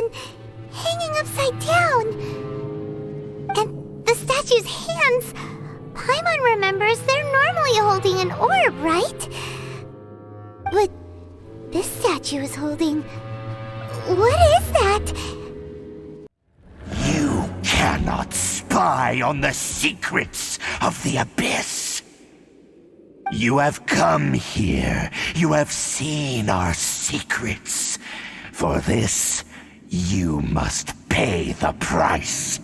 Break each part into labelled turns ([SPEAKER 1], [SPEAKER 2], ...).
[SPEAKER 1] and hanging upside down. And the statue's hands, Paimon remembers they're normally holding an orb, right? But this statue is holding... What is that?
[SPEAKER 2] You cannot spy on the secrets of the Abyss. You have come here. You have seen our secrets. For this, you must pay the price.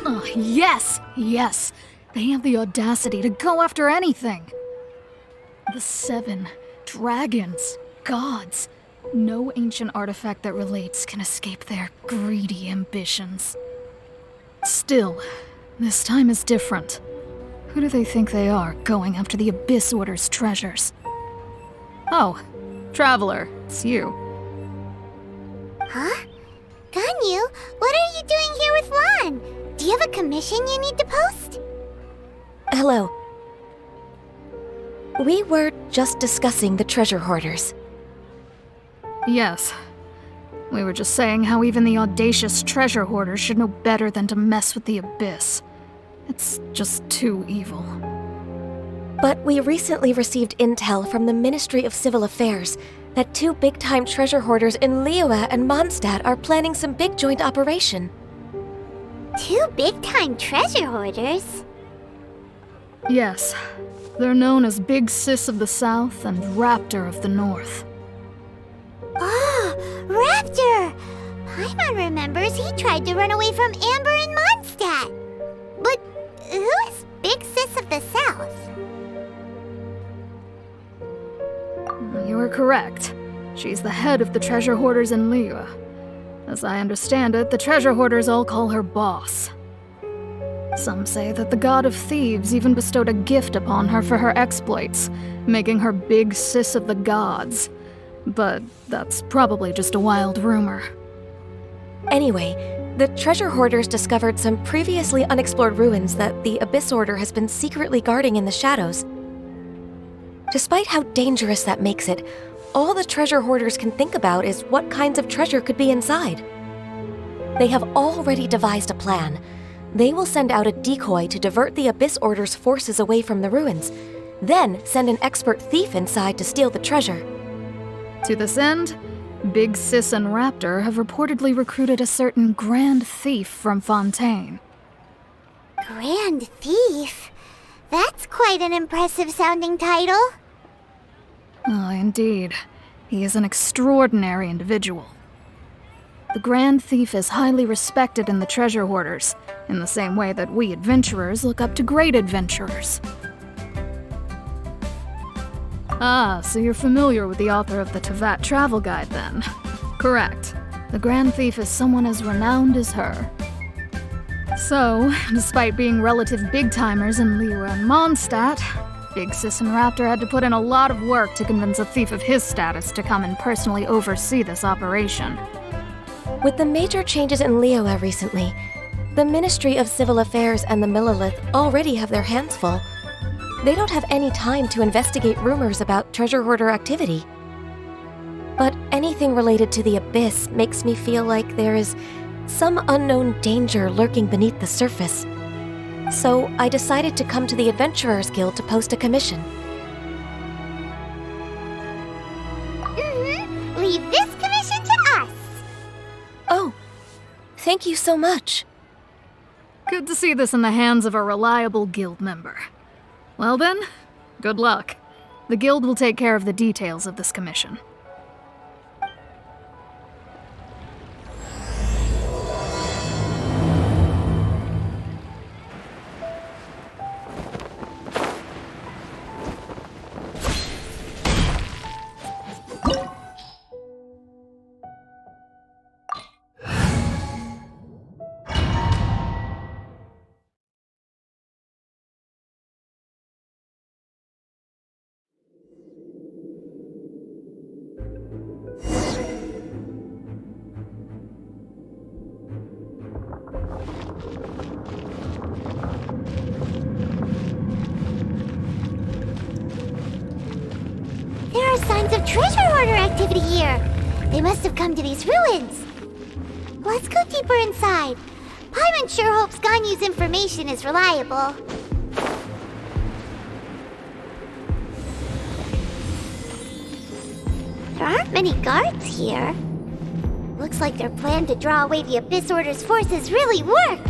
[SPEAKER 3] Oh, yes! Yes! They have the audacity to go after anything! The 7 dragons, gods. No ancient artifact that relates can escape their greedy ambitions. Still, this time is different. Who do they think they are, going after the Abyss Order's treasures? Oh, Traveler, it's you.
[SPEAKER 1] Huh? Ganyu, what are you doing here with Lan? Do you have a commission you need to post?
[SPEAKER 4] Hello. We were just discussing the treasure hoarders.
[SPEAKER 3] Yes. We were just saying how even the audacious treasure hoarders should know better than to mess with the Abyss. It's just too evil.
[SPEAKER 4] But we recently received intel from the Ministry of Civil Affairs that 2 big-time treasure hoarders in Liyue and Mondstadt are planning some big joint operation.
[SPEAKER 1] 2 big-time treasure hoarders?
[SPEAKER 3] Yes. They're known as Big Sis of the South and Raptor of the North.
[SPEAKER 1] Oh, Raptor! Paimon remembers he tried to run away from Amber in Mondstadt. But who is Big Sis of the South?
[SPEAKER 3] You are correct. She's the head of the treasure hoarders in Liyue. As I understand it, the treasure hoarders all call her boss. Some say that the god of thieves even bestowed a gift upon her for her exploits, making her Big Sis of the gods. But that's probably just a wild rumor.
[SPEAKER 4] Anyway, the treasure hoarders discovered some previously unexplored ruins that the Abyss Order has been secretly guarding in the shadows. Despite how dangerous that makes it, all the treasure hoarders can think about is what kinds of treasure could be inside. They have already devised a plan. They will send out a decoy to divert the Abyss Order's forces away from the ruins, then send an expert thief inside to steal the treasure.
[SPEAKER 3] To this end, Big Sis and Raptor have reportedly recruited a certain Grand Thief from Fontaine.
[SPEAKER 1] Grand Thief? That's quite an impressive sounding title.
[SPEAKER 3] Oh, indeed. He is an extraordinary individual. The Grand Thief is highly respected in the treasure hoarders, in the same way that we adventurers look up to great adventurers. Ah, so you're familiar with the author of the Tevat Travel Guide, then? Correct. The Grand Thief is someone as renowned as her. So, despite being relative big-timers in Liyue and Mondstadt, Big Sis and Raptor had to put in a lot of work to convince a thief of his status to come and personally oversee this operation.
[SPEAKER 4] With the major changes in Liyue recently, the Ministry of Civil Affairs and the Millelith already have their hands full. They don't have any time to investigate rumors about treasure hoarder activity. But anything related to the Abyss makes me feel like there is some unknown danger lurking beneath the surface. So I decided to come to the Adventurers Guild to post a commission.
[SPEAKER 1] Leave this commission to us.
[SPEAKER 4] Oh, thank you so much.
[SPEAKER 3] Good to see this in the hands of a reliable guild member. Well then, good luck. The guild will take care of the details of this commission.
[SPEAKER 1] activity here. They must have come to these ruins. Let's go deeper inside. Paimon sure hopes Ganyu's information is reliable. There aren't many guards here. Looks like their plan to draw away the Abyss Order's forces really worked.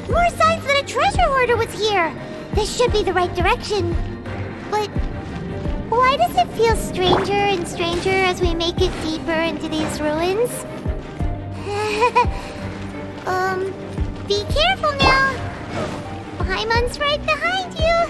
[SPEAKER 1] More signs that a treasure hoarder was here. This should be the right direction. But why does it feel stranger and stranger as we make it deeper into these ruins? Be careful now. Paimon's right behind you.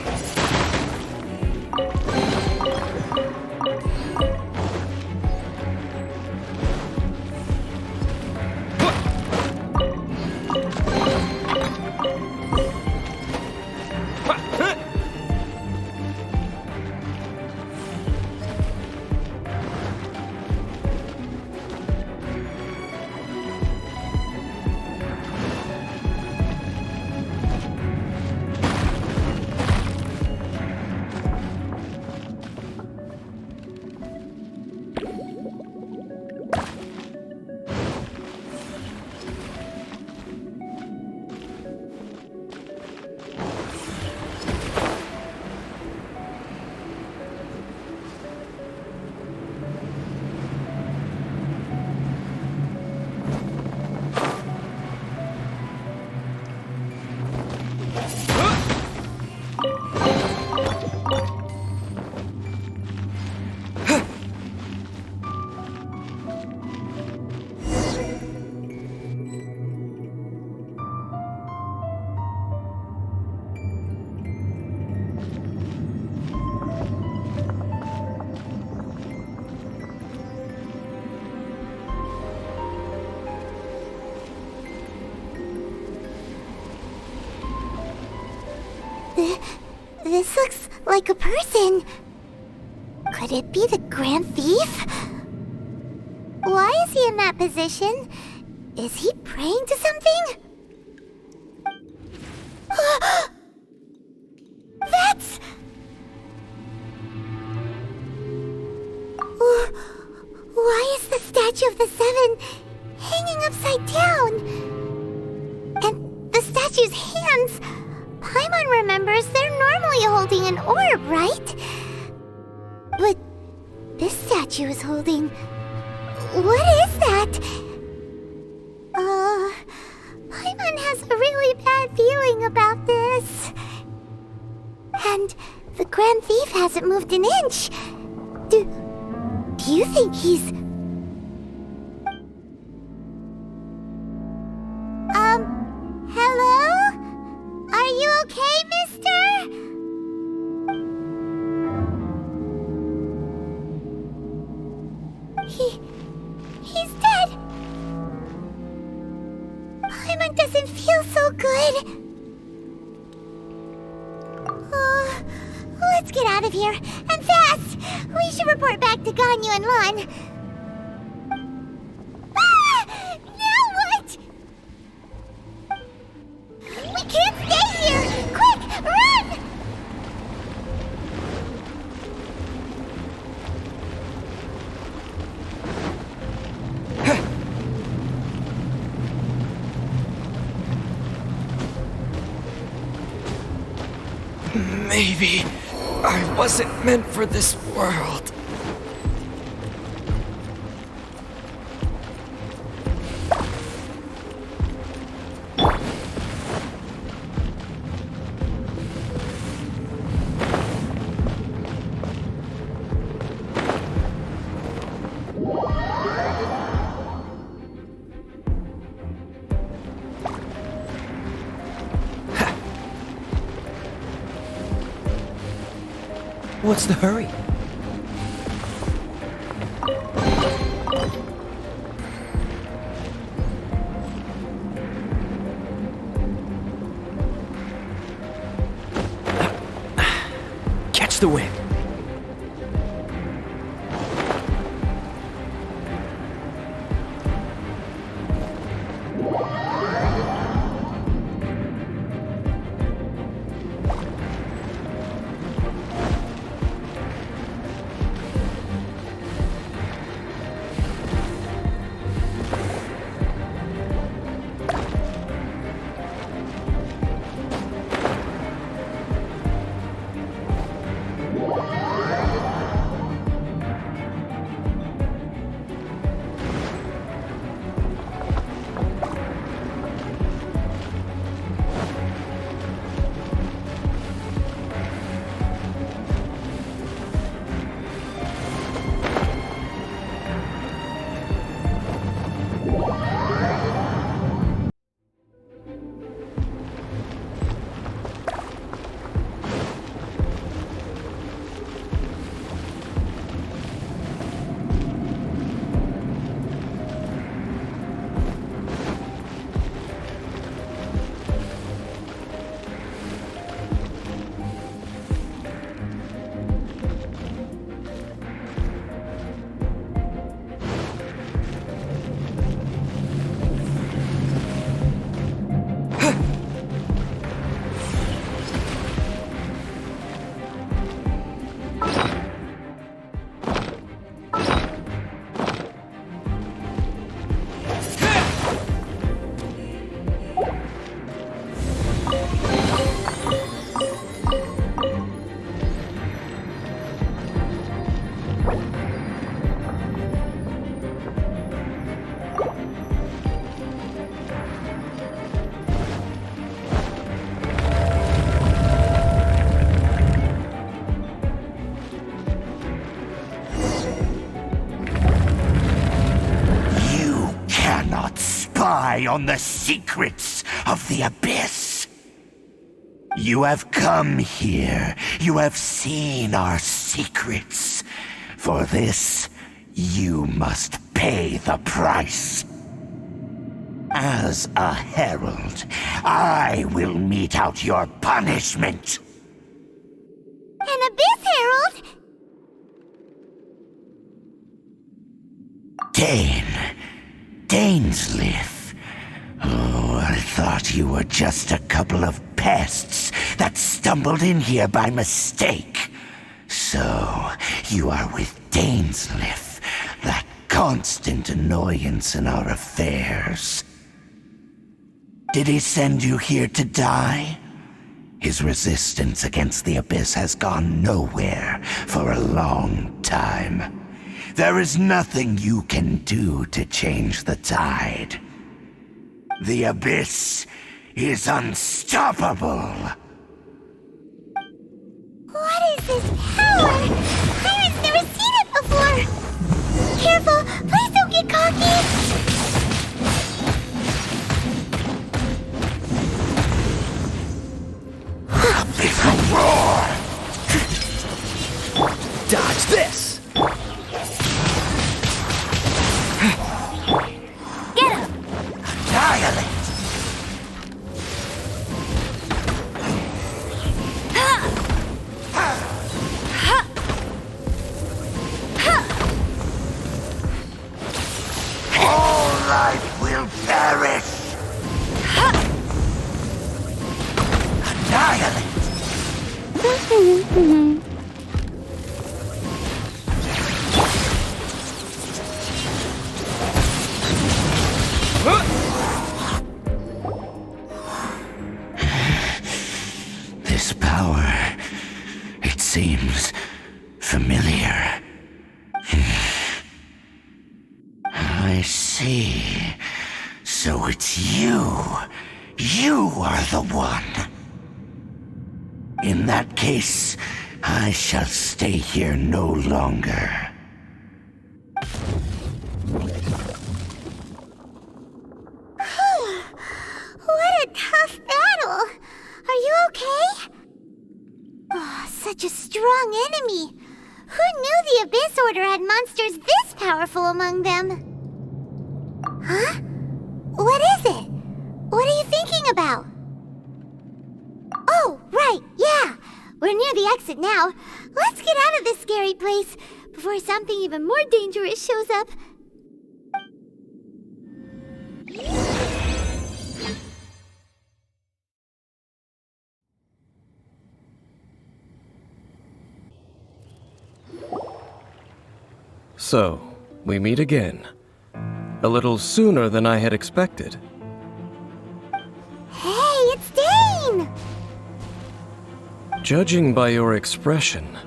[SPEAKER 1] This looks like a person. Could it be the Grand Thief? Why is he in that position? Is he praying to something? That's... Why is the statue of the Seven hanging upside down? And the statue's hands... Paimon remembers they're normally holding an orb, right? But this statue is holding... What is that? Paimon has a really bad feeling about this. And the Grand Thief hasn't moved an inch. Do you think he's... Hello? Are you okay, mister? He's dead. Paimon doesn't feel so good. Let's get out of here, and fast! We should report back to Ganyu and Lan. Now what? We can't stay here! Quick, run!
[SPEAKER 5] Maybe I wasn't meant for this world. What's the hurry? Catch the wind.
[SPEAKER 2] On the secrets of the Abyss. You have come here. You have seen our secrets. For this, you must pay the price. As a herald, I will mete out your punishment.
[SPEAKER 1] An Abyss Herald?
[SPEAKER 2] Dainsleif. Oh, I thought you were just a couple of pests that stumbled in here by mistake. So, you are with Dainsleif, that constant annoyance in our affairs. Did he send you here to die? His resistance against the Abyss has gone nowhere for a long time. There is nothing you can do to change the tide. The Abyss is unstoppable.
[SPEAKER 1] What is this power? Pirate's never seen it before. Careful, please don't get cocky.
[SPEAKER 2] It's a roar!
[SPEAKER 5] Dodge this!
[SPEAKER 1] Get him!
[SPEAKER 2] Annihilate! All life will perish! Annihilate! This power, it seems familiar. I see. So it's you. You are the one. In that case, I shall stay here no longer.
[SPEAKER 1] What a tough battle! Are you okay? Oh, such a strong enemy. Who knew the Abyss Order had monsters this powerful among them? Huh? What is it? What are you thinking about? Oh, right, yeah. We're near the exit now. Let's get out of this scary place before something even more dangerous shows up.
[SPEAKER 5] So, we meet again. A little sooner than I had expected.
[SPEAKER 1] Hey, it's Dane!
[SPEAKER 5] Judging by your expression,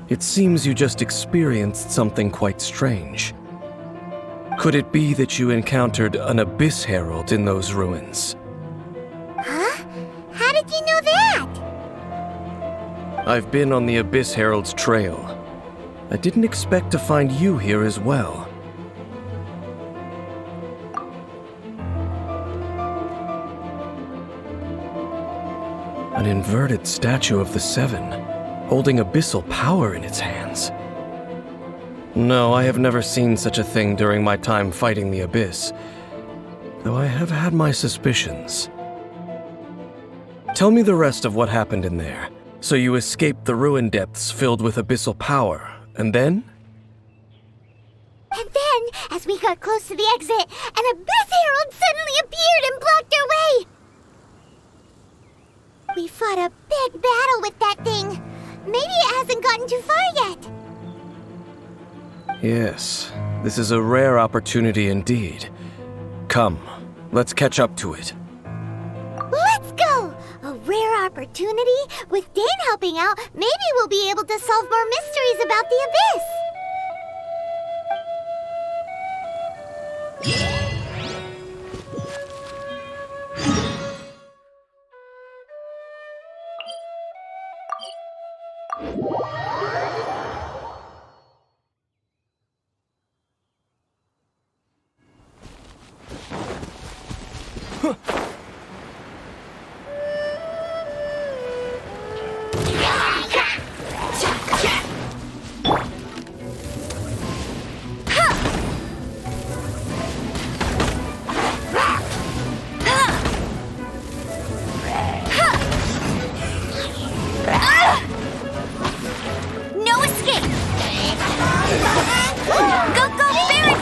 [SPEAKER 5] it seems you just experienced something quite strange. Could it be that you encountered an Abyss Herald in those ruins?
[SPEAKER 1] Huh? How did you know that?
[SPEAKER 5] I've been on the Abyss Herald's trail. I didn't expect to find you here as well. An inverted statue of the Seven, holding abyssal power in its hands. No, I have never seen such a thing during my time fighting the Abyss, though I have had my suspicions. Tell me the rest of what happened in there. So you escaped the ruin depths filled with abyssal power, and then?
[SPEAKER 1] And then, as we got close to the exit, an Abyss Herald suddenly appeared and blocked our way! We fought a big battle with that thing. Maybe it hasn't gotten too far yet.
[SPEAKER 5] Yes, this is a rare opportunity indeed. Come, let's catch up to it.
[SPEAKER 1] Let's go! A rare opportunity? With Dane helping out, maybe we'll be able to solve more mysteries about the Abyss. No escape! Go, go, Baron!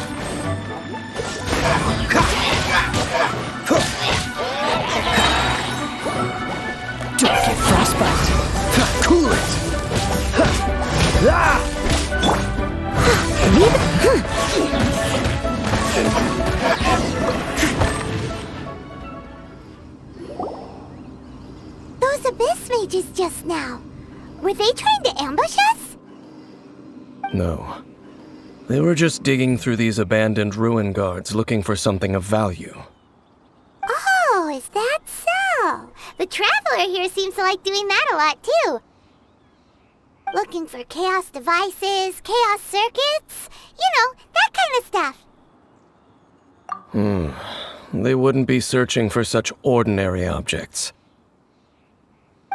[SPEAKER 6] Don't get frostbite! Cool it!
[SPEAKER 1] Those Abyss mages just now. Were they trying to ambush us?
[SPEAKER 5] No. They were just digging through these abandoned ruin guards looking for something of value.
[SPEAKER 1] Oh, is that so? The Traveler here seems to like doing that a lot, too. Looking for chaos devices, chaos circuits, you know, that kind of stuff.
[SPEAKER 5] They wouldn't be searching for such ordinary objects.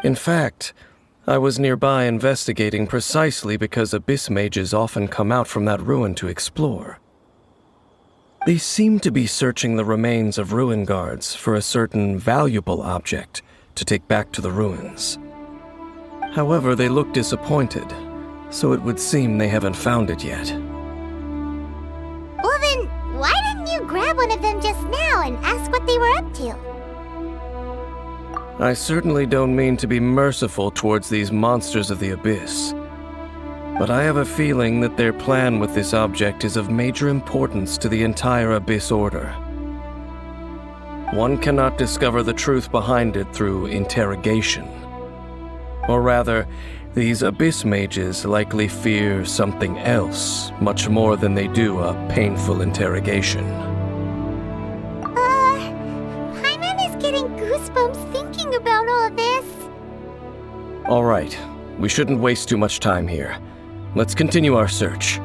[SPEAKER 5] In fact, I was nearby investigating precisely because Abyss mages often come out from that ruin to explore. They seem to be searching the remains of ruin guards for a certain valuable object to take back to the ruins. However, they look disappointed, so it would seem they haven't found it yet.
[SPEAKER 1] Well then, why didn't you grab one of them just now and ask what they were up to?
[SPEAKER 5] I certainly don't mean to be merciful towards these monsters of the Abyss, but I have a feeling that their plan with this object is of major importance to the entire Abyss Order. One cannot discover the truth behind it through interrogation. Or rather, these Abyss mages likely fear something else much more than they do a painful interrogation.
[SPEAKER 1] Paimon is getting goosebumps thinking about all of this.
[SPEAKER 5] All right, we shouldn't waste too much time here. Let's continue our search.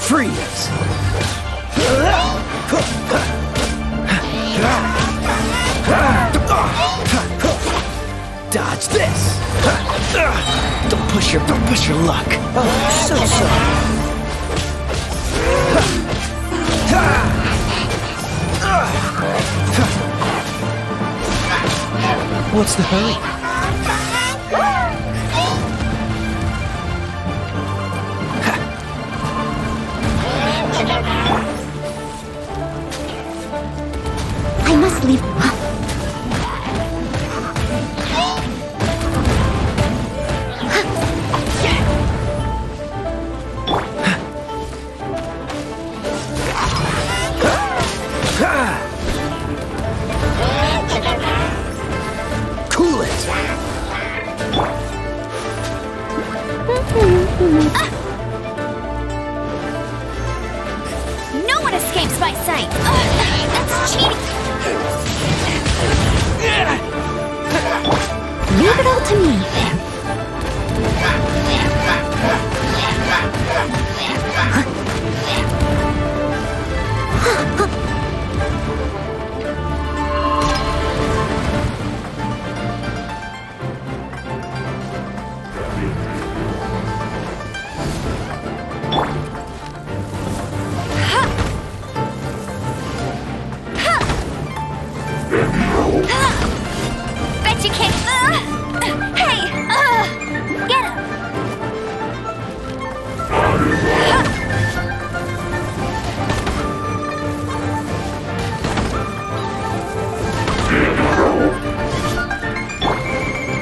[SPEAKER 6] Freeze! Dodge this! Don't push your luck. Oh, so sorry. What's the hurry?
[SPEAKER 1] I must leave.
[SPEAKER 6] Cool it!
[SPEAKER 1] No one escapes my sight! That's cheating! Leave it all to me. Bet you can't. Hey! Get him!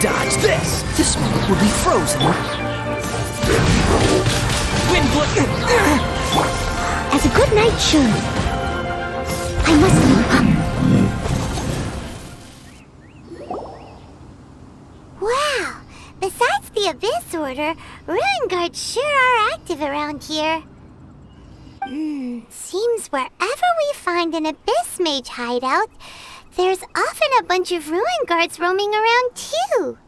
[SPEAKER 6] Dodge this! This moment will be frozen. Wind
[SPEAKER 1] As a good night should. I must leave. Wow! Besides the Abyss Order, Ruin Guards sure are active around here. Seems wherever we find an Abyss Mage hideout, there's often a bunch of Ruin Guards roaming around too.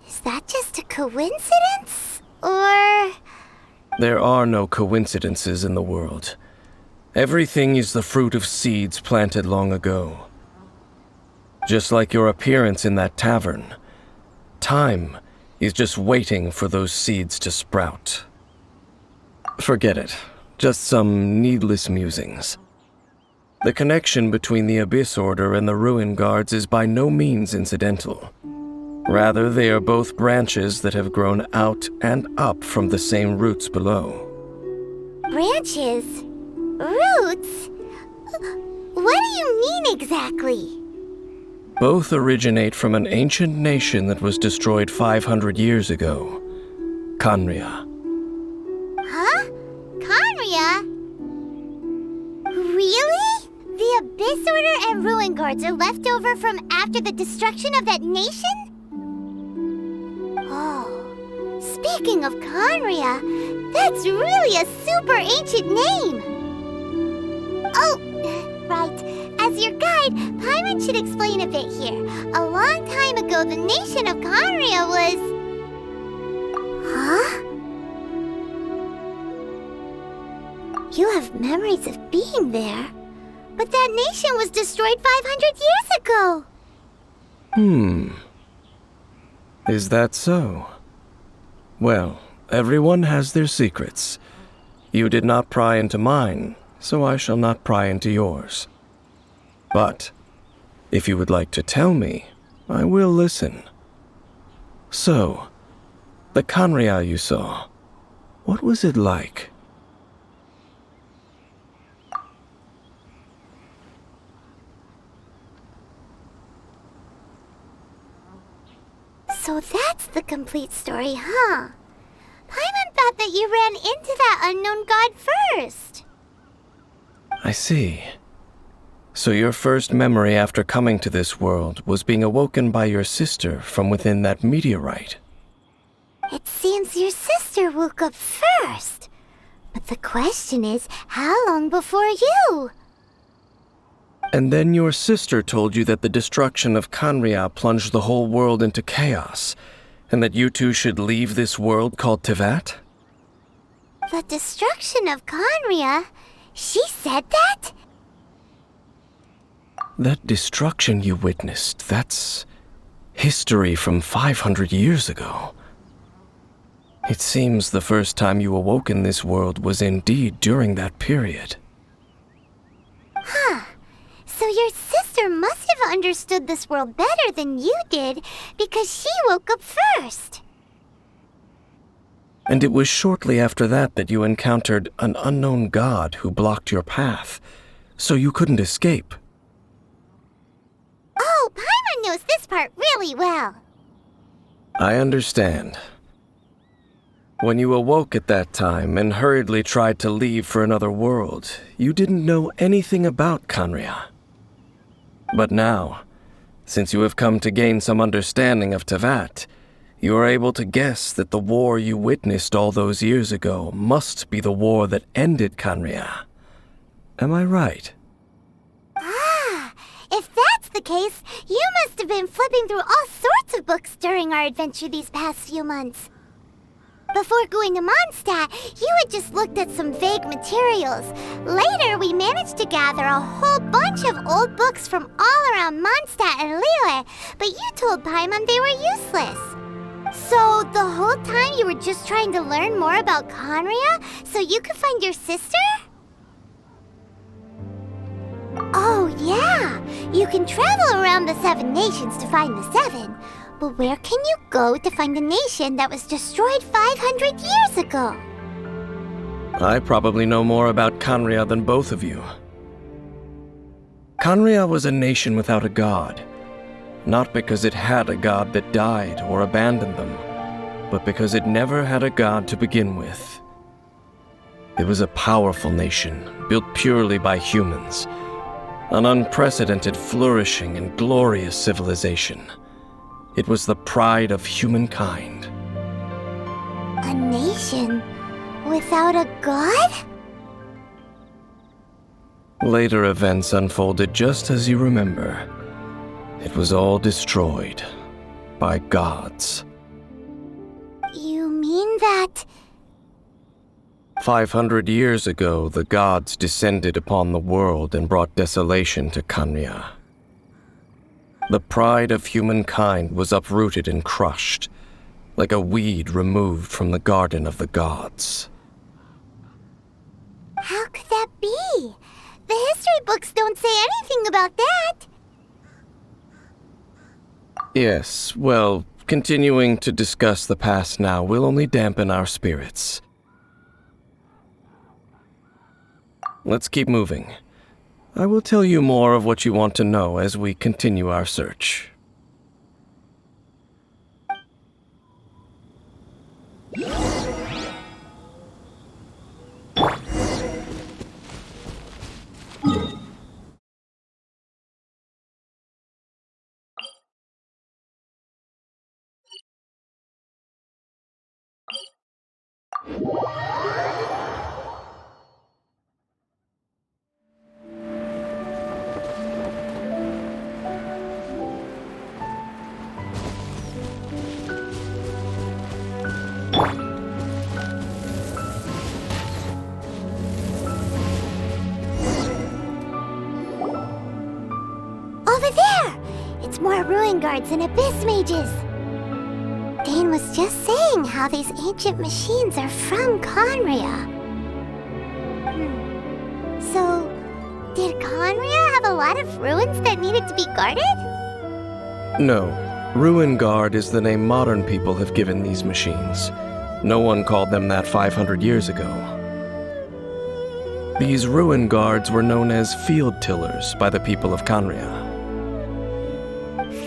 [SPEAKER 1] Is that just a coincidence? Or...
[SPEAKER 5] There are no coincidences in the world. Everything is the fruit of seeds planted long ago. Just like your appearance in that tavern, time is just waiting for those seeds to sprout. Forget it. Just some needless musings. The connection between the Abyss Order and the Ruin Guards is by no means incidental. Rather, they are both branches that have grown out and up from the same roots below.
[SPEAKER 1] Branches? Roots? What do you mean exactly?
[SPEAKER 5] Both originate from an ancient nation that was destroyed 500 years ago, Khaenri'ah.
[SPEAKER 1] Huh? Khaenri'ah? Really? The Abyss Order and Ruin Guards are left over from after the destruction of that nation? Oh, speaking of Khaenri'ah, that's really a super ancient name! Oh, right. As your guide, Paimon should explain a bit here. A long time ago, the nation of Khaenri'ah was... Huh? You have memories of being there. But that nation was destroyed 500 years ago!
[SPEAKER 5] Is that so? Well, everyone has their secrets. You did not pry into mine, so I shall not pry into yours. But, if you would like to tell me, I will listen. So, the Khaenri'ah you saw, what was it like?
[SPEAKER 1] So that's the complete story, huh? Paimon thought that you ran into that unknown god first.
[SPEAKER 5] I see. So your first memory after coming to this world was being awoken by your sister from within that meteorite.
[SPEAKER 1] It seems your sister woke up first. But the question is, how long before you?
[SPEAKER 5] And then your sister told you that the destruction of Khaenri'ah plunged the whole world into chaos, and that you two should leave this world called Teyvat?
[SPEAKER 1] The destruction of Conria? She said that?
[SPEAKER 5] That destruction you witnessed, that's history from 500 years ago. It seems the first time you awoke in this world was indeed during that period.
[SPEAKER 1] Huh. So your sister must have understood this world better than you did, because she woke up first.
[SPEAKER 5] And it was shortly after that that you encountered an unknown god who blocked your path, so you couldn't escape.
[SPEAKER 1] Oh, Paimon knows this part really well.
[SPEAKER 5] I understand. When you awoke at that time and hurriedly tried to leave for another world, you didn't know anything about Conria. But now, since you have come to gain some understanding of Teyvat, you are able to guess that the war you witnessed all those years ago must be the war that ended Conria. Am I right?
[SPEAKER 1] Ah, if that's the case, you must have been flipping through all sorts of books during our adventure these past few months. Before going to Mondstadt, you had just looked at some vague materials. Later, we managed to gather a whole bunch of old books from all around Mondstadt and Liyue, but you told Paimon they were useless. So, the whole time you were just trying to learn more about Conria so you could find your sister? Oh, yeah! You can travel around the 7 nations to find the 7. But where can you go to find a nation that was destroyed 500 years ago?
[SPEAKER 5] I probably know more about Conria than both of you. Conria was a nation without a god. Not because it had a god that died or abandoned them, but because it never had a god to begin with. It was a powerful nation, built purely by humans. An unprecedented, flourishing, and glorious civilization. It was the pride of humankind.
[SPEAKER 1] A nation without a god?
[SPEAKER 5] Later events unfolded just as you remember. It was all destroyed by gods.
[SPEAKER 1] You mean that...
[SPEAKER 5] 500 years ago, the gods descended upon the world and brought desolation to Conria. The pride of humankind was uprooted and crushed, like a weed removed from the garden of the gods.
[SPEAKER 1] How could that be? The history books don't say anything about that.
[SPEAKER 5] Yes, well, continuing to discuss the past now will only dampen our spirits. Let's keep moving. I will tell you more of what you want to know as we continue our search.
[SPEAKER 1] Over there! It's more ruin guards and abyss mages. Dane was just saying how these ancient machines are from Conria. So, did Conria have a lot of ruins that needed to be guarded?
[SPEAKER 5] No. Ruin Guard is the name modern people have given these machines. No one called them that 500 years ago. These Ruin Guards were known as Field Tillers by the people of Conria.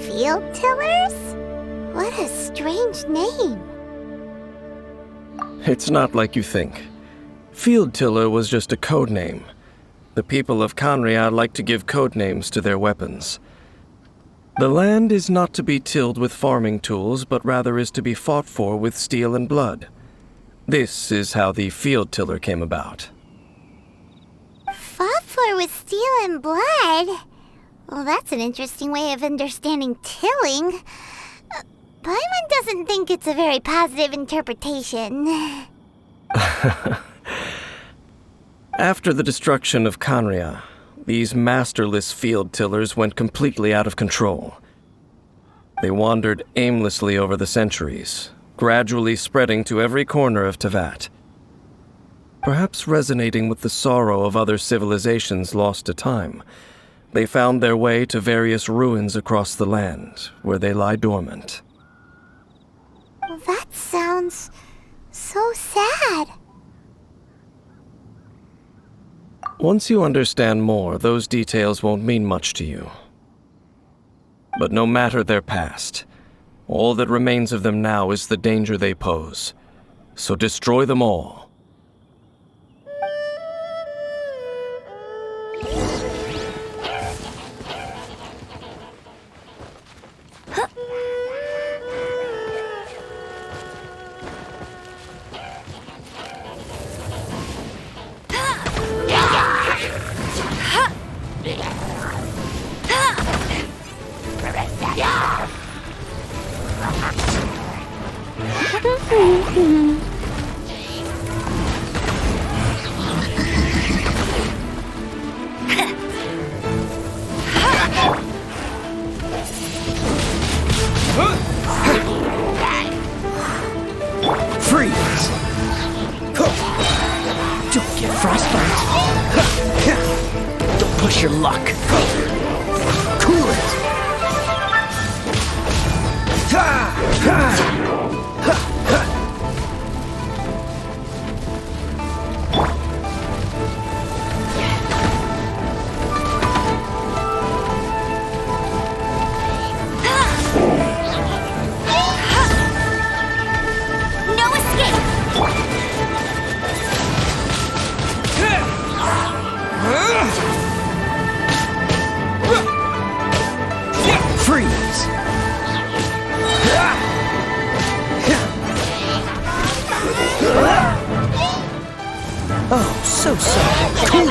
[SPEAKER 1] Field Tillers? What a strange name.
[SPEAKER 5] It's not like you think. Field Tiller was just a code name. The people of Conria like to give code names to their weapons. The land is not to be tilled with farming tools, but rather is to be fought for with steel and blood. This is how the Field Tiller came about.
[SPEAKER 1] Fought for with steel and blood? Well, that's an interesting way of understanding tilling. Paimon doesn't think it's a very positive interpretation.
[SPEAKER 5] After the destruction of Khaenri'ah, these masterless field tillers went completely out of control. They wandered aimlessly over the centuries, gradually spreading to every corner of Teyvat. Perhaps resonating with the sorrow of other civilizations lost to time, they found their way to various ruins across the land, where they lie dormant.
[SPEAKER 1] That sounds so sad.
[SPEAKER 5] Once you understand more, those details won't mean much to you. But no matter their past, all that remains of them now is the danger they pose. So destroy them all.
[SPEAKER 6] Freeze! Don't get frostbite. Don't push your luck. Cool it. Freeze! Oh, so sorry. Cool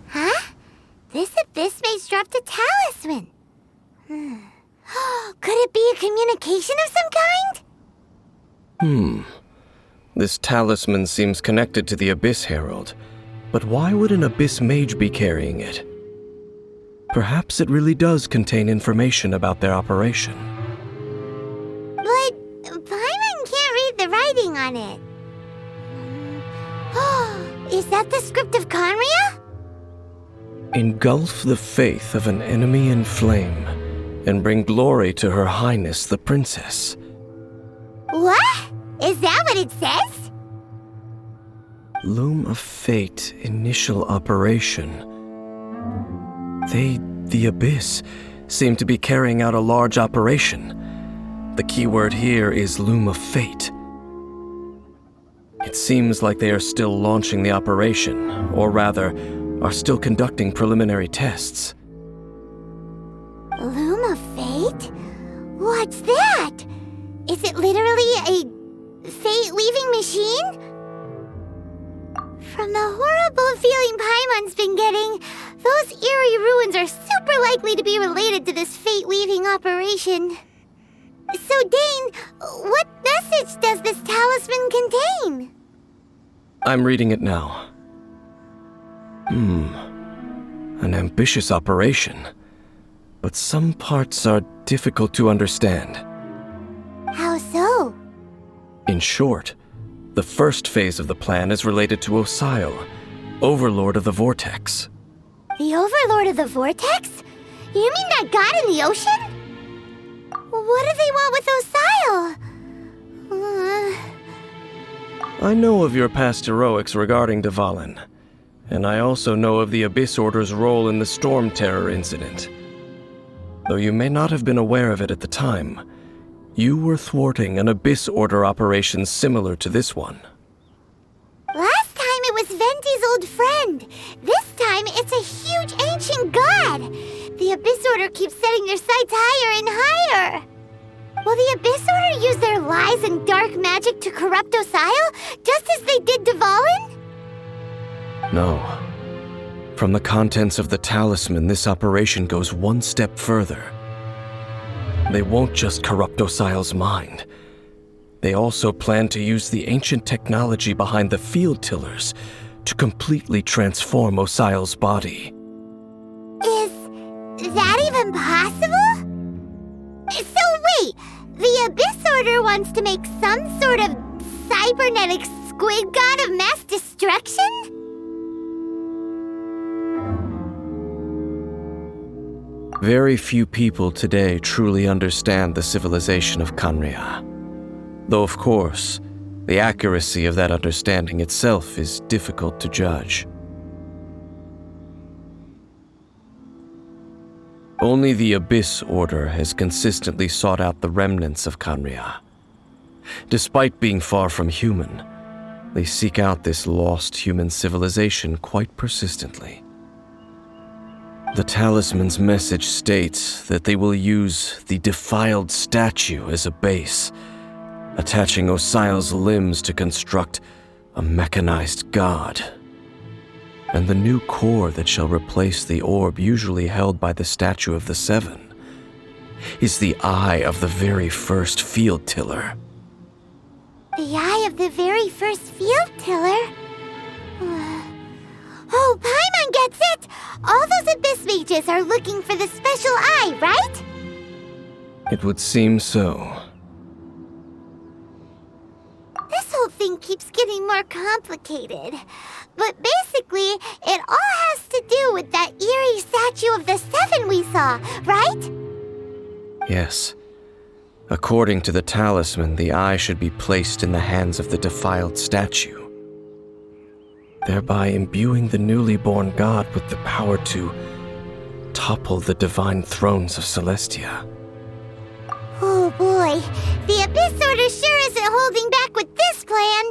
[SPEAKER 1] Huh? This abyss mage dropped a talisman. Could it be a communication of some kind?
[SPEAKER 5] This talisman seems connected to the Abyss Herald, but why would an Abyss Mage be carrying it? Perhaps it really does contain information about their operation.
[SPEAKER 1] But Paimon can't read the writing on it. Is that the script of Khaenri'ah?
[SPEAKER 5] Engulf the faith of an enemy in flame, and bring glory to Her Highness the Princess.
[SPEAKER 1] What? Is that what it says?
[SPEAKER 5] Loom of Fate initial operation. They, the Abyss, seem to be carrying out a large operation. The keyword here is Loom of Fate. It seems like they are still launching the operation, or rather, are still conducting preliminary tests.
[SPEAKER 1] Loom of Fate? What's that? Is it literally a fate-weaving machine? From the horrible feeling Paimon's been getting, those eerie ruins are super likely to be related to this fate-weaving operation. So, Dane, what message does this talisman contain?
[SPEAKER 5] I'm reading it now. An ambitious operation. But some parts are difficult to understand.
[SPEAKER 1] How so?
[SPEAKER 5] In short, the first phase of the plan is related to Osial, Overlord of the Vortex.
[SPEAKER 1] The Overlord of the Vortex? You mean that god in the ocean? What do they want with Osial?
[SPEAKER 5] I know of your past heroics regarding Dvalin, and I also know of the Abyss Order's role in the Storm Terror incident. Though you may not have been aware of it at the time, you were thwarting an Abyss Order operation similar to this one.
[SPEAKER 1] Last time it was Venti's old friend. This time it's a huge ancient god. The Abyss Order keeps setting their sights higher and higher. Will the Abyss Order use their lies and dark magic to corrupt Osial, just as they did Dvalin?
[SPEAKER 5] No. From the contents of the talisman, this operation goes one step further. They won't just corrupt Osial's mind. They also plan to use the ancient technology behind the field tillers to completely transform Osial's body.
[SPEAKER 1] Is that even possible? So wait, the Abyss Order wants to make some sort of cybernetic squid god of mass destruction?
[SPEAKER 5] Very few people today truly understand the civilization of Khaenri'ah. Though, of course, the accuracy of that understanding itself is difficult to judge. Only the Abyss Order has consistently sought out the remnants of Khaenri'ah. Despite being far from human, they seek out this lost human civilization quite persistently. The talisman's message states that they will use the defiled statue as a base, attaching Osial's limbs to construct a mechanized god. And the new core that shall replace the orb usually held by the Statue of the Seven is the eye of the very first field tiller.
[SPEAKER 1] The eye of the very first field tiller? Oh, Paimon gets it! All those Abyss mages are looking for the special eye, right?
[SPEAKER 5] It would seem so.
[SPEAKER 1] This whole thing keeps getting more complicated. But basically, it all has to do with that eerie Statue of the Seven we saw, right?
[SPEAKER 5] Yes. According to the talisman, the eye should be placed in the hands of the defiled statue, thereby imbuing the newly born god with the power to topple the divine thrones of Celestia.
[SPEAKER 1] Oh boy, the Abyss Order sure isn't holding back with this plan.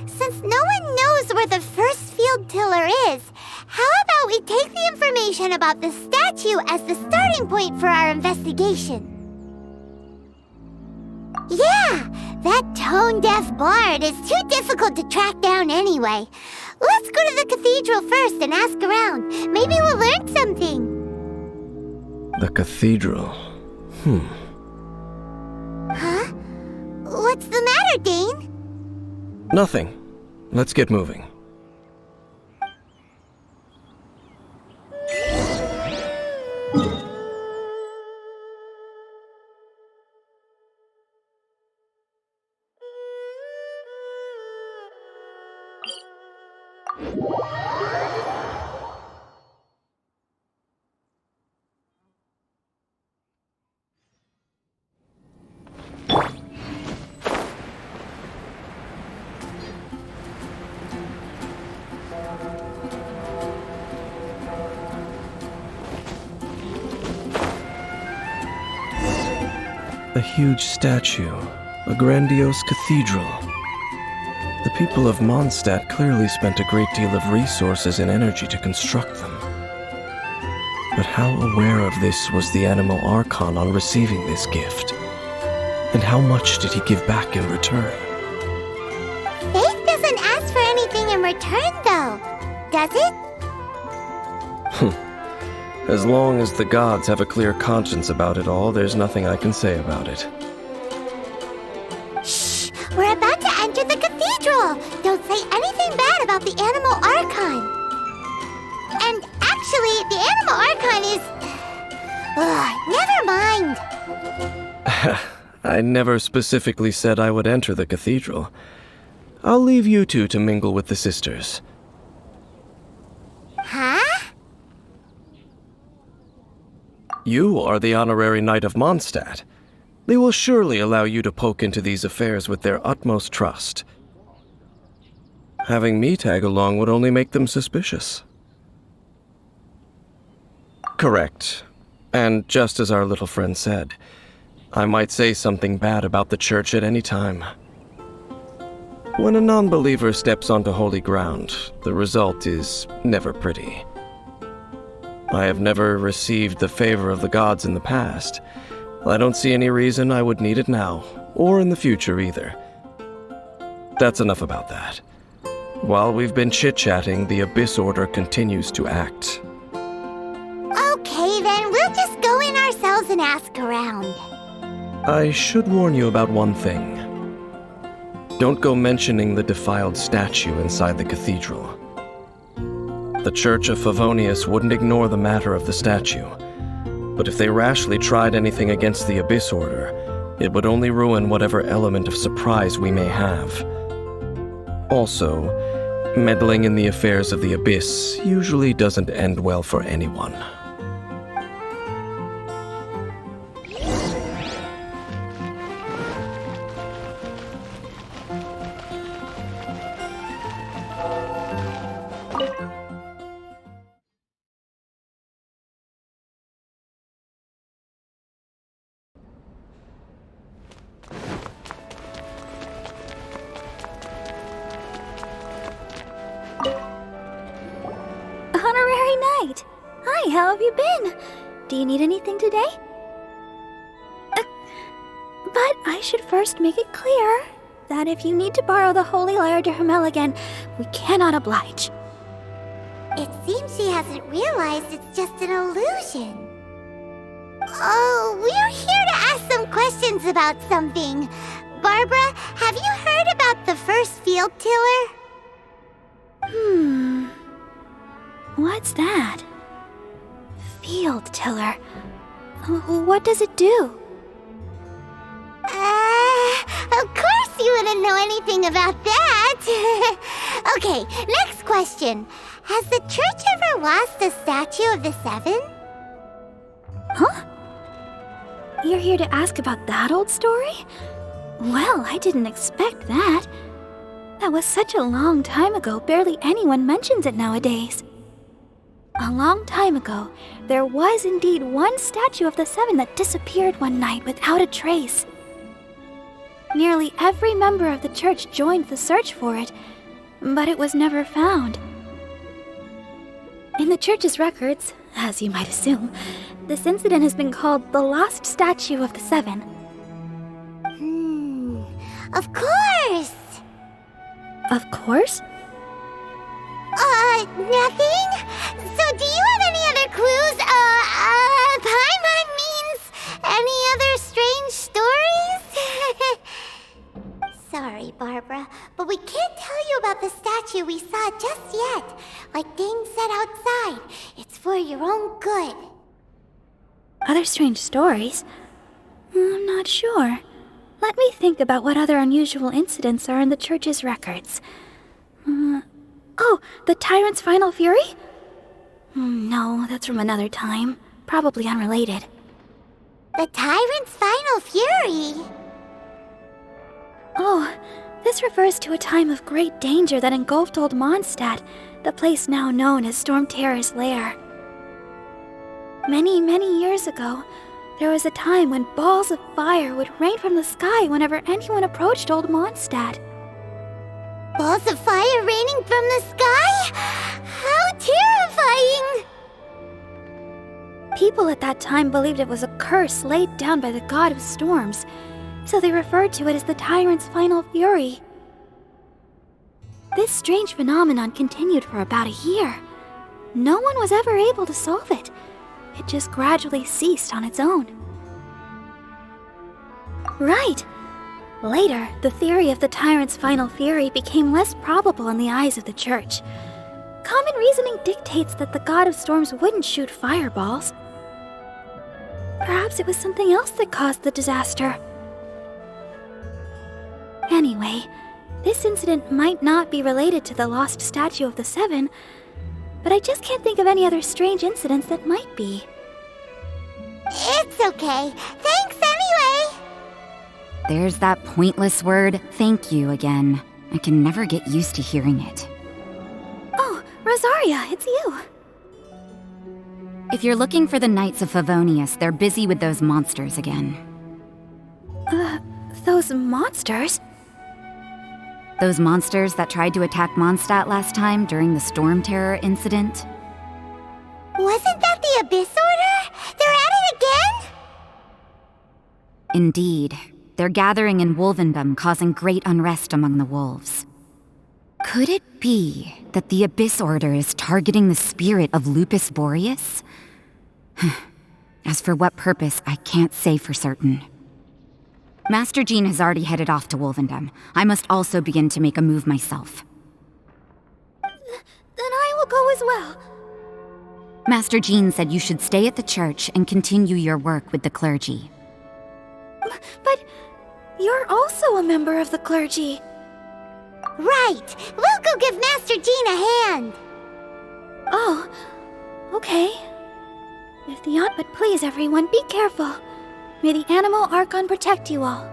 [SPEAKER 1] Since no one knows where the first field tiller is, how about we take the information about the statue as the starting point for our investigation? Yeah, that tone-deaf bard is too difficult to track down anyway. Let's go to the cathedral first and ask around. Maybe we'll learn something.
[SPEAKER 5] The cathedral.
[SPEAKER 1] Huh? What's the matter, Dane?
[SPEAKER 5] Nothing. Let's get moving. A huge statue, a grandiose cathedral. The people of Mondstadt clearly spent a great deal of resources and energy to construct them. But how aware of this was the Animal Archon on receiving this gift? And how much did he give back in return?
[SPEAKER 1] Faith doesn't ask for anything in return, though, does it?
[SPEAKER 5] As long as the gods have a clear conscience about it all, there's nothing I can say about it.
[SPEAKER 1] Shh! We're about to enter the cathedral! Don't say anything bad about the Animal Archon! And actually, the Animal Archon is... never mind!
[SPEAKER 5] I never specifically said I would enter the cathedral. I'll leave you two to mingle with the sisters.
[SPEAKER 1] Huh?
[SPEAKER 5] You are the honorary knight of Mondstadt. They will surely allow you to poke into these affairs with their utmost trust. Having me tag along would only make them suspicious. Correct. And just as our little friend said, I might say something bad about the church at any time. When a non-believer steps onto holy ground, the result is never pretty. I have never received the favor of the gods in the past. I don't see any reason I would need it now, or in the future either. That's enough about that. While we've been chit-chatting, the Abyss Order continues to act.
[SPEAKER 1] Okay, then we'll just go in ourselves and ask around.
[SPEAKER 5] I should warn you about one thing. Don't go mentioning the defiled statue inside the cathedral. The Church of Favonius wouldn't ignore the matter of the statue, but if they rashly tried anything against the Abyss Order, it would only ruin whatever element of surprise we may have. Also, meddling in the affairs of the Abyss usually doesn't end well for anyone.
[SPEAKER 7] Honorary Knight! Hi, how have you been? Do you need anything today? But I should first make it clear that if you need to borrow the Holy Lyre to Hermel again, we cannot oblige.
[SPEAKER 1] It seems she hasn't realized it's just an illusion. Oh, we're here to ask some questions about something. Barbara, have you heard about the first field tiller?
[SPEAKER 7] What's that? Field tiller. What does it do?
[SPEAKER 1] Of course you wouldn't know anything about that. Okay, next question. Has the church ever lost a statue of the Seven?
[SPEAKER 7] Huh? You're here to ask about that old story? Well, I didn't expect that. That was such a long time ago, barely anyone mentions it nowadays. A long time ago, there was indeed one statue of the Seven that disappeared one night without a trace. Nearly every member of the church joined the search for it, but it was never found. In the church's records, as you might assume, this incident has been called the Lost Statue of the Seven.
[SPEAKER 1] Of course!
[SPEAKER 7] Of course?
[SPEAKER 1] Nothing? So do you have any other clues? Paimon means any other strange stories? Sorry, Barbara, but we can't tell you about the statue we saw just yet. Like Dane said outside, it's for your own good.
[SPEAKER 7] Other strange stories? I'm not sure. Let me think about what other unusual incidents are in the church's records. Oh, the Tyrant's Final Fury? No, that's from another time. Probably unrelated.
[SPEAKER 1] The Tyrant's Final Fury?
[SPEAKER 7] Oh, this refers to a time of great danger that engulfed Old Mondstadt, the place now known as Storm Terror's lair. Many, many years ago, there was a time when balls of fire would rain from the sky whenever anyone approached Old Mondstadt.
[SPEAKER 1] Balls of fire raining from the sky? How terrifying!
[SPEAKER 7] People at that time believed it was a curse laid down by the god of storms, so they referred to it as the Tyrant's Final Fury. This strange phenomenon continued for about a year. No one was ever able to solve it. It just gradually ceased on its own. Right! Later, the theory of the Tyrant's Final Fury became less probable in the eyes of the church. Common reasoning dictates that the god of storms wouldn't shoot fireballs. Perhaps it was something else that caused the disaster. Anyway, this incident might not be related to the lost statue of the Seven, but I just can't think of any other strange incidents that might be.
[SPEAKER 1] It's okay. Thanks anyway!
[SPEAKER 8] There's that pointless word, thank you, again. I can never get used to hearing it.
[SPEAKER 7] Oh, Rosaria, it's you.
[SPEAKER 8] If you're looking for the Knights of Favonius, they're busy with those monsters again.
[SPEAKER 7] Those monsters?
[SPEAKER 8] Those monsters that tried to attack Mondstadt last time during the Storm Terror incident?
[SPEAKER 1] Wasn't that the Abyss Order? They're at it again?
[SPEAKER 8] Indeed. They're gathering in Wolvendom, causing great unrest among the wolves. Could it be that the Abyss Order is targeting the spirit of Lupus Boreas? As for what purpose, I can't say for certain. Master Jean has already headed off to Wolvendom. I must also begin to make a move myself.
[SPEAKER 7] Then I will go as well.
[SPEAKER 8] Master Jean said you should stay at the church and continue your work with the clergy.
[SPEAKER 7] But you're also a member of the clergy.
[SPEAKER 1] Right! We'll go give Master Jean a hand!
[SPEAKER 7] Oh, okay. But please, everyone, be careful. May the animal Archon protect you all.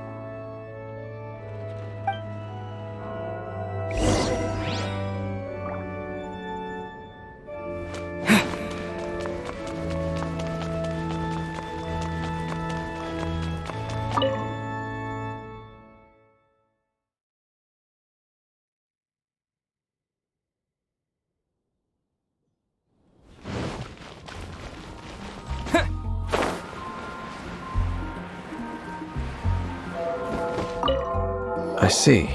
[SPEAKER 5] I see.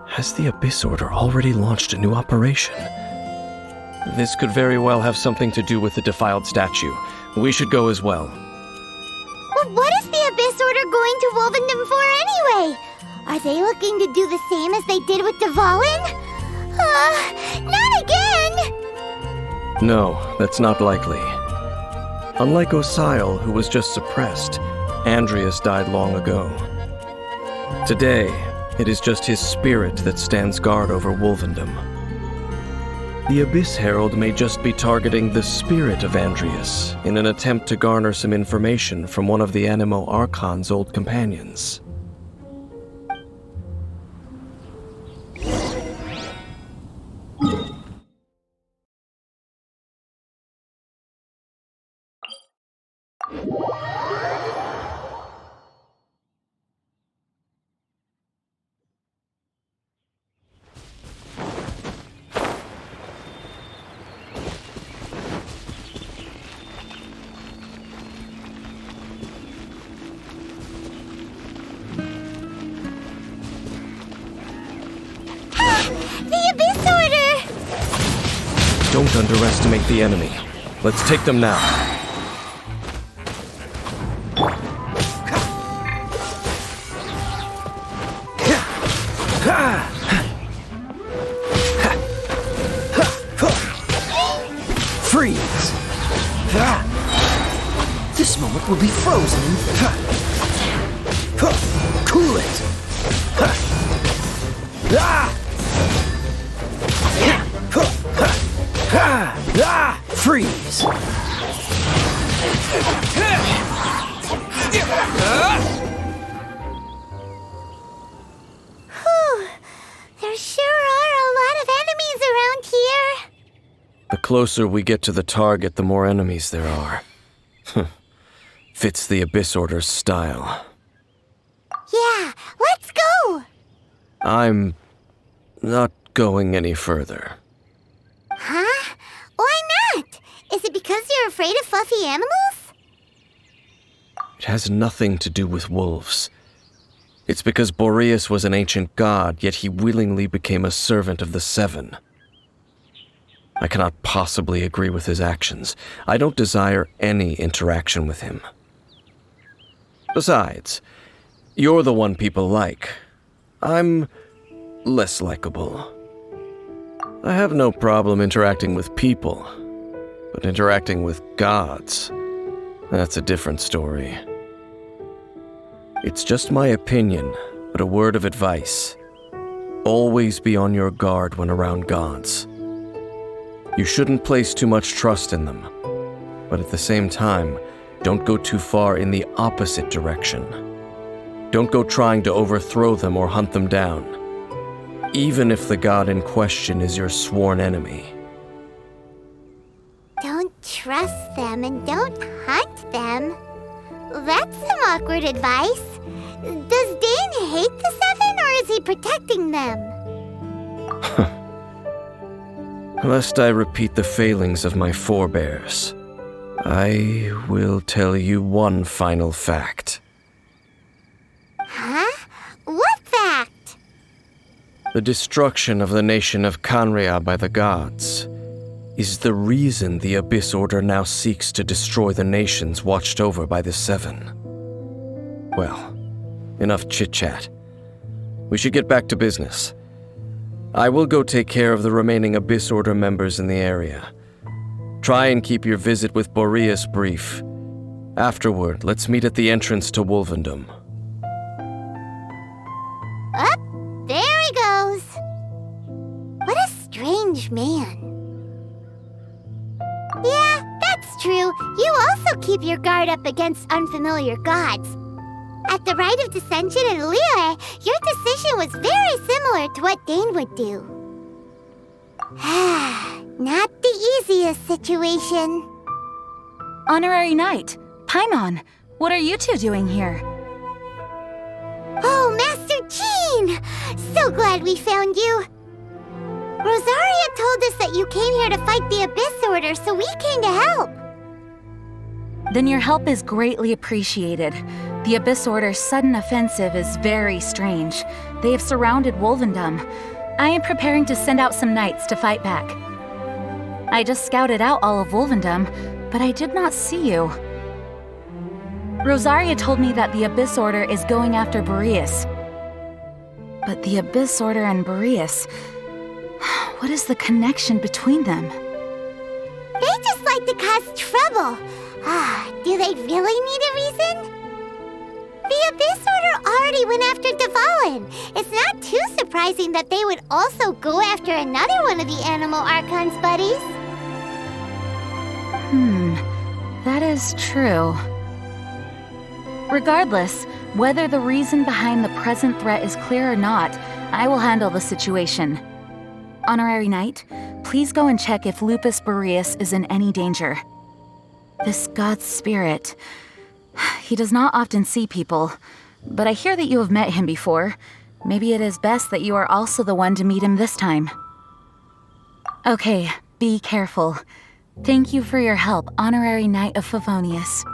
[SPEAKER 5] Has the Abyss Order already launched a new operation? This could very well have something to do with the defiled statue. We should go as well.
[SPEAKER 1] Well, what is the Abyss Order going to Wolvendom for anyway? Are they looking to do the same as they did with Dvalin? Not again!
[SPEAKER 5] No, that's not likely. Unlike Osile, who was just suppressed, Andreas died long ago. Today, it is just his spirit that stands guard over Wolvendom. The Abyss Herald may just be targeting the spirit of Andreas in an attempt to garner some information from one of the Animo Archon's old companions.
[SPEAKER 1] The Abyss Order!
[SPEAKER 5] Don't underestimate the enemy. Let's take them now.
[SPEAKER 6] Freeze! This moment will be frozen in... Cool it! Freeze!
[SPEAKER 1] Whew. There sure are a lot of enemies around here.
[SPEAKER 5] The closer we get to the target, the more enemies there are. Fits the Abyss Order's style.
[SPEAKER 1] Yeah, let's go!
[SPEAKER 5] I'm not going any further.
[SPEAKER 1] Huh? Why not? Is it because you're afraid of fluffy animals?
[SPEAKER 5] It has nothing to do with wolves. It's because Boreas was an ancient god, yet he willingly became a servant of the Seven. I cannot possibly agree with his actions. I don't desire any interaction with him. Besides, you're the one people like. I'm less likable. I have no problem interacting with people, but interacting with gods, that's a different story. It's just my opinion, but a word of advice. Always be on your guard when around gods. You shouldn't place too much trust in them, but at the same time, don't go too far in the opposite direction. Don't go trying to overthrow them or hunt them down, even if the god in question is your sworn enemy.
[SPEAKER 1] Don't trust them and don't hunt them. That's some awkward advice. Does Dane hate the Seven, or is he protecting them?
[SPEAKER 5] Lest I repeat the failings of my forebears, I will tell you one final fact.
[SPEAKER 1] Huh? What fact?
[SPEAKER 5] The destruction of the nation of Canria by the gods is the reason the Abyss Order now seeks to destroy the nations watched over by the Seven. Well, enough chit-chat. We should get back to business. I will go take care of the remaining Abyss Order members in the area. Try and keep your visit with Boreas brief. Afterward, let's meet at the entrance to Wolvendom.
[SPEAKER 1] Up, there he goes. What a strange man. Yeah, that's true. You also keep your guard up against unfamiliar gods. At the Rite of Dissension in Liyue, your decision was very similar to what Dane would do. Not the easiest situation.
[SPEAKER 9] Honorary Knight, Paimon, what are you two doing here?
[SPEAKER 1] Oh, Master Jean! So glad we found you. Rosaria told us that you came here to fight the Abyss Order, so we came to help.
[SPEAKER 9] Then your help is greatly appreciated. The Abyss Order's sudden offensive is very strange. They have surrounded Wolvendom. I am preparing to send out some knights to fight back. I just scouted out all of Wolvendom, but I did not see you. Rosaria told me that the Abyss Order is going after Boreas. But the Abyss Order and Boreas... what is the connection between them?
[SPEAKER 1] They just like to cause trouble. Do they really need a reason? The Abyss Order already went after Dvalin. It's not too surprising that they would also go after another one of the Animal Archon's buddies.
[SPEAKER 9] That is true. Regardless, whether the reason behind the present threat is clear or not, I will handle the situation. Honorary Knight, please go and check if Lupus Boreas is in any danger. This god's spirit... he does not often see people, but I hear that you have met him before. Maybe it is best that you are also the one to meet him this time. Okay, be careful. Thank you for your help, Honorary Knight of Favonius.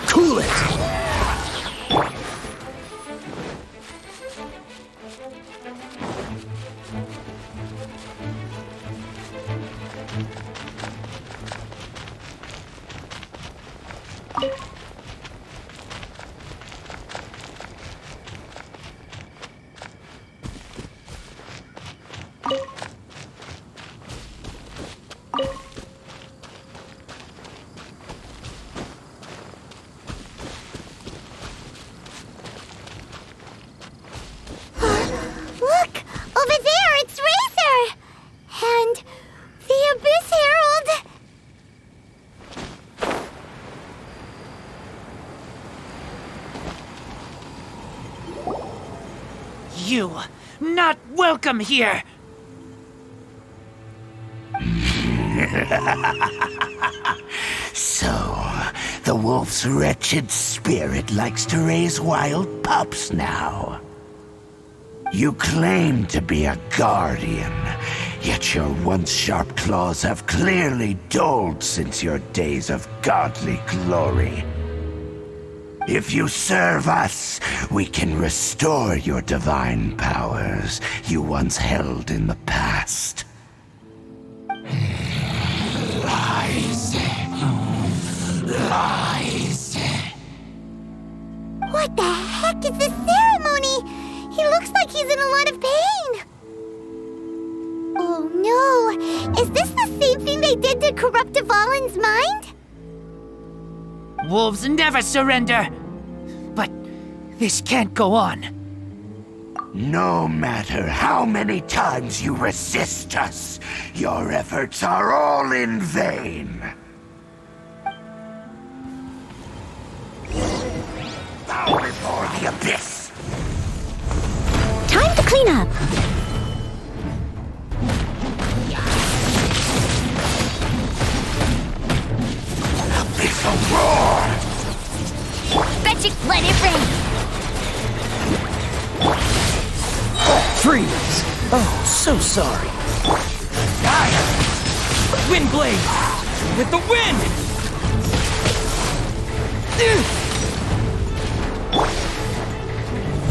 [SPEAKER 6] Cool it!
[SPEAKER 1] Look! Over there, it's Razor! And the Abyss Herald!
[SPEAKER 6] You, not welcome here!
[SPEAKER 2] So, the wolf's wretched spirit likes to raise wild pups now. You claim to be a guardian, yet your once sharp claws have clearly dulled since your days of godly glory. If you serve us, we can restore your divine powers you once held in the past. Lies. Lies.
[SPEAKER 1] What the heck is this ceremony? He looks like he's in a lot of pain. Oh no! Is this the same thing they did to corrupt Dvalin's mind?
[SPEAKER 6] Wolves never surrender! But this can't go on.
[SPEAKER 2] No matter how many times you resist us, your efforts are all in vain. Bow before the abyss!
[SPEAKER 1] Time to clean up. Let it rain!
[SPEAKER 6] Freeze! Oh, so sorry. Wind blade! With the wind!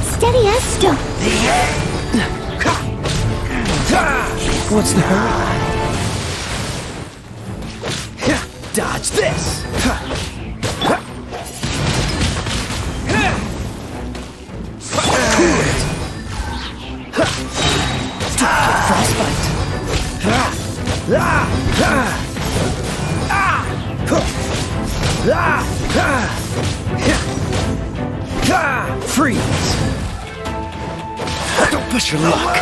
[SPEAKER 1] Steady as stone.
[SPEAKER 6] What's the hurry? Dodge this! Cool it! Frostbite! Freeze! Don't push your luck!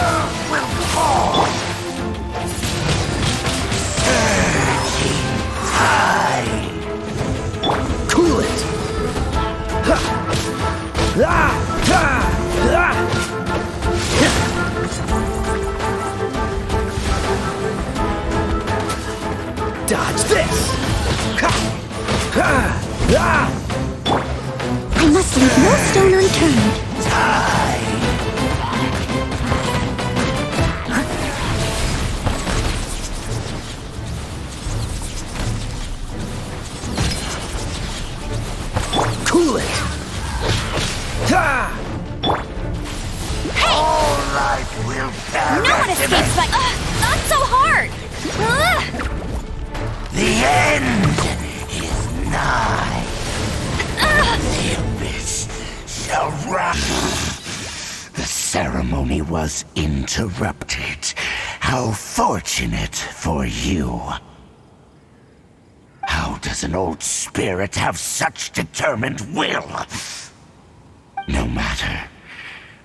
[SPEAKER 6] Cool it! Dodge this!
[SPEAKER 1] I must leave no stone unturned.
[SPEAKER 6] Cool it!
[SPEAKER 2] All light will perish.
[SPEAKER 1] No one escapes by... not so hard!
[SPEAKER 2] The end is nigh. The abyss shall rise. The ceremony was interrupted. How fortunate for you. How does an old spirit have such determined will? No matter.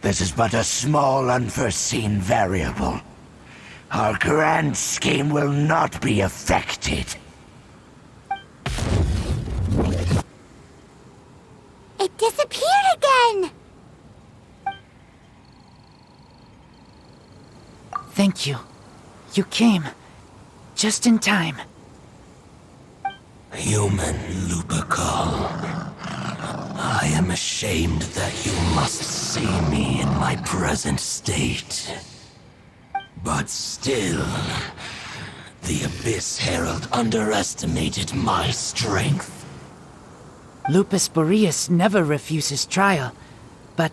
[SPEAKER 2] This is but a small unforeseen variable. Our grand scheme will not be affected.
[SPEAKER 1] It disappeared again!
[SPEAKER 6] Thank you. You came. Just in time.
[SPEAKER 2] Human Lupercal, I am ashamed that you must see me in my present state. But still, the Abyss Herald underestimated my strength.
[SPEAKER 6] Lupus Boreas never refuses trial, but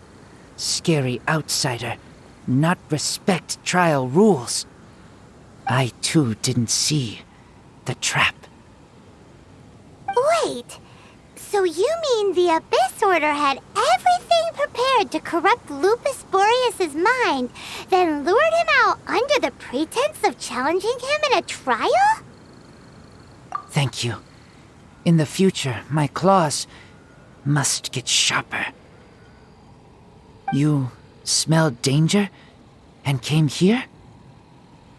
[SPEAKER 6] scary outsider, not respect trial rules. I too didn't see the trap.
[SPEAKER 1] Wait, so you mean the Abyss Order had everything prepared to corrupt Lupus Boreas' mind, then lured him out under the pretense of challenging him in a trial?
[SPEAKER 6] Thank you. In the future, my claws must get sharper. You smelled danger and came here?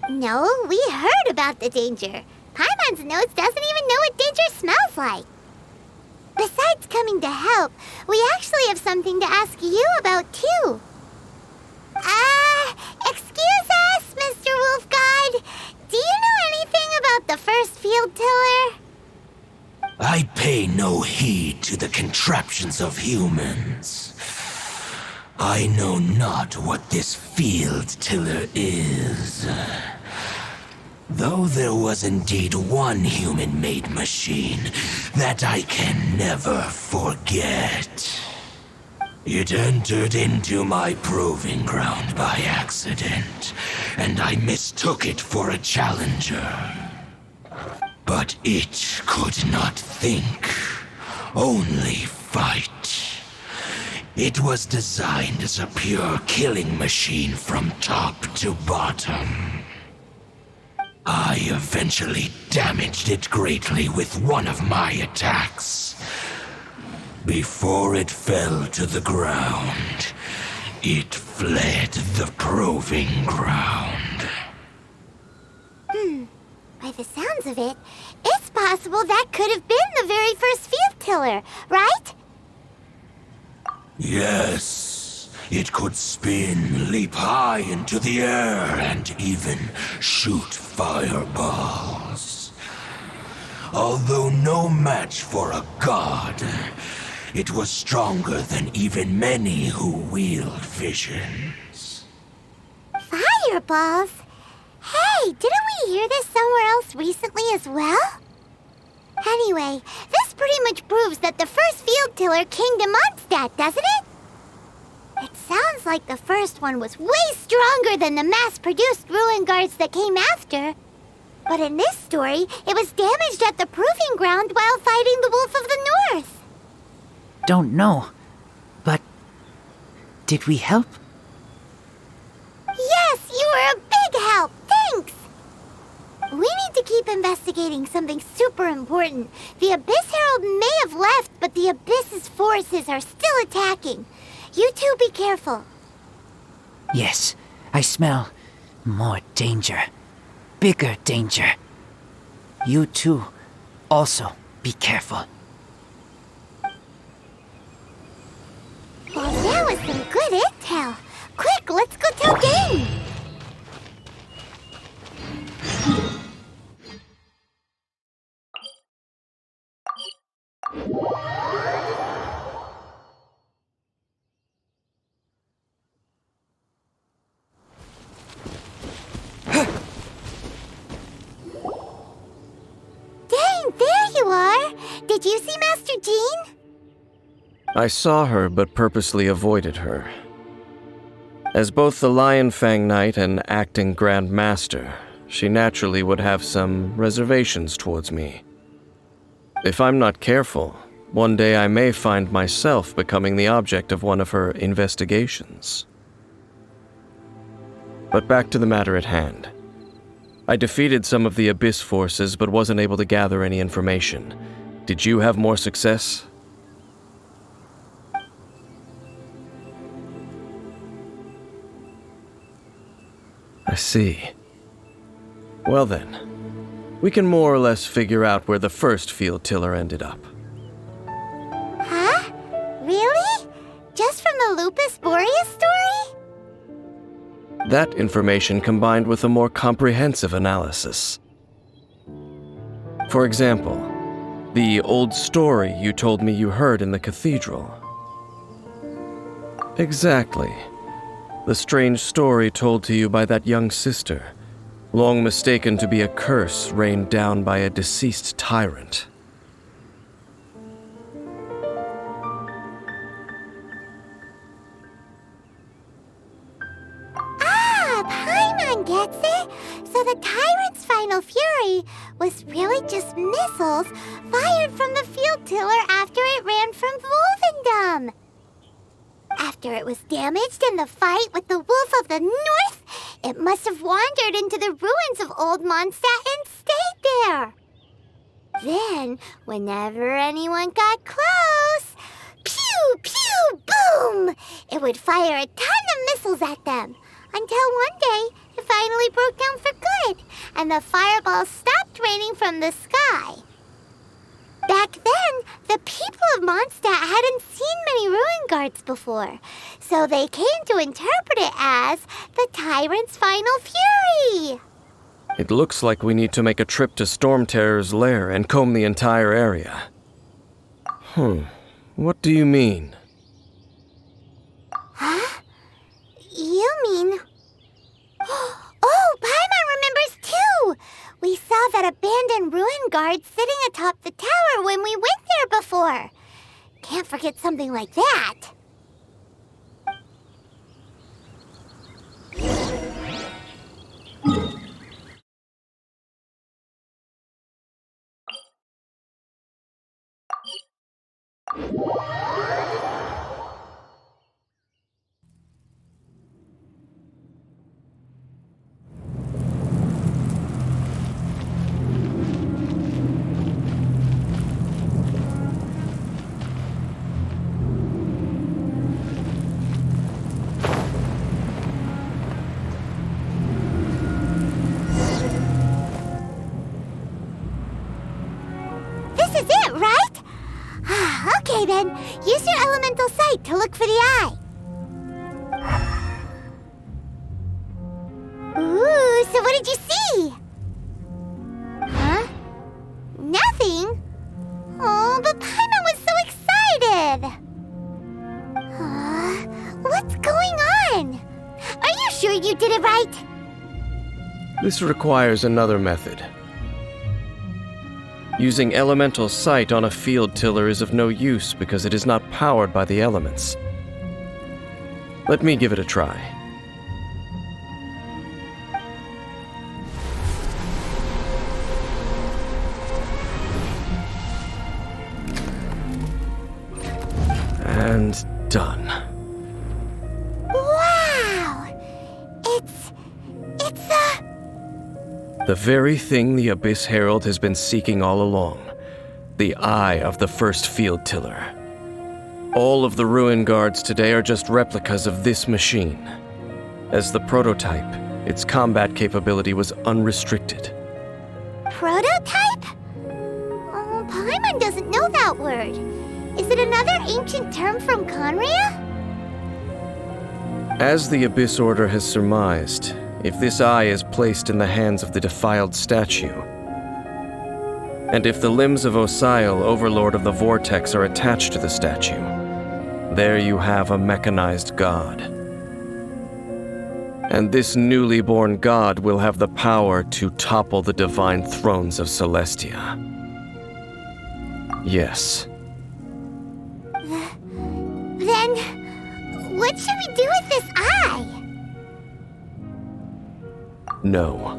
[SPEAKER 1] No, we heard about the danger. Paimon's nose doesn't even know what danger smells like. Besides coming to help, we actually have something to ask you about, too. Excuse us, Mr. Wolf Guide. Do you know anything about the first field tiller?
[SPEAKER 2] I pay no heed to the contraptions of humans. I know not what this field tiller is. Though there was indeed one human-made machine that I can never forget. It entered into my proving ground by accident, and I mistook it for a challenger. But it could not think, only fight. It was designed as a pure killing machine from top to bottom. I eventually damaged it greatly with one of my attacks. Before it fell to the ground, it fled the proving ground.
[SPEAKER 1] By the sounds of it, it's possible that could have been the very first field tiller, right?
[SPEAKER 2] Yes. It could spin, leap high into the air, and even shoot fireballs. Although no match for a god, It was stronger than even many who wield visions.
[SPEAKER 1] Fireballs? Hey, didn't we hear this somewhere else recently as well? Anyway, this pretty much proves that the first field tiller came to Mondstadt, doesn't it? It sounds like the first one was way stronger than the mass-produced ruin guards that came after. But in this story, it was damaged at the proving ground while fighting the Wolf of the North.
[SPEAKER 6] Don't know, but did we help?
[SPEAKER 1] Yes, you were a big help. Thanks. We need to keep investigating something super important. The Abyss Herald may have left, but the Abyss's forces are still attacking. You two be careful.
[SPEAKER 6] Yes, I smell more danger. Bigger danger. You too, also be careful.
[SPEAKER 1] Well, that was some good intel. Quick, let's go tell Dane. Dane, there you are. Did you see Master Jean?
[SPEAKER 5] I saw her, but purposely avoided her. As both the Lion Fang Knight and acting Grand Master, she naturally would have some reservations towards me. If I'm not careful, one day I may find myself becoming the object of one of her investigations. But back to the matter at hand. I defeated some of the Abyss forces, but wasn't able to gather any information. Did you have more success? I see. Well then, we can more or less figure out where the first field tiller ended up.
[SPEAKER 1] Huh? Really? Just from the Lupus Boreas story?
[SPEAKER 5] That information combined with a more comprehensive analysis. For example, the old story you told me you heard in the cathedral. Exactly. The strange story told to you by that young sister, long mistaken to be a curse rained down by a deceased tyrant.
[SPEAKER 1] Ah, Paimon gets it! So the tyrant's final fury was really just missiles fired from the field tiller after it ran from Wolvendom. After it was damaged in the fight with the Wolf of the North, it must have wandered into the ruins of Old Mondstadt and stayed there. Then, whenever anyone got close, pew, pew, boom! It would fire a ton of missiles at them, until one day it finally broke down for good, and the fireballs stopped raining from the sky. Back then, the people of Mondstadt hadn't seen many ruin guards before, so they came to interpret it as the tyrant's final fury.
[SPEAKER 5] It looks like we need to make a trip to Storm Terror's lair and comb the entire area. What do you mean?
[SPEAKER 1] Huh? You mean... Oh, Paimon remembers too! We saw that abandoned ruin guard sitting atop the tower when we went there before. Can't forget something like that. This is it, right? Okay then, use your elemental sight to look for the eye. Ooh, so what did you see? Huh? Nothing? Oh, but Paimon was so excited! did it right?
[SPEAKER 5] This requires another method. Using elemental sight on a field tiller is of no use because it is not powered by the elements. Let me give it a try. And done.
[SPEAKER 1] Wow! It's
[SPEAKER 5] the very thing the Abyss Herald has been seeking all along. The eye of the first field tiller. All of the ruin guards today are just replicas of this machine. As the prototype, its combat capability was unrestricted.
[SPEAKER 1] prototype? Oh, Paimon doesn't know that word. Is it another ancient term from Conria?
[SPEAKER 5] As the Abyss Order has surmised, if this eye is placed in the hands of the defiled statue, and if the limbs of Osial, Overlord of the Vortex, are attached to the statue, there you have a mechanized god. And this newly born god will have the power to topple the divine thrones of Celestia. Yes.
[SPEAKER 1] Then, what should we do with this eye?
[SPEAKER 5] No.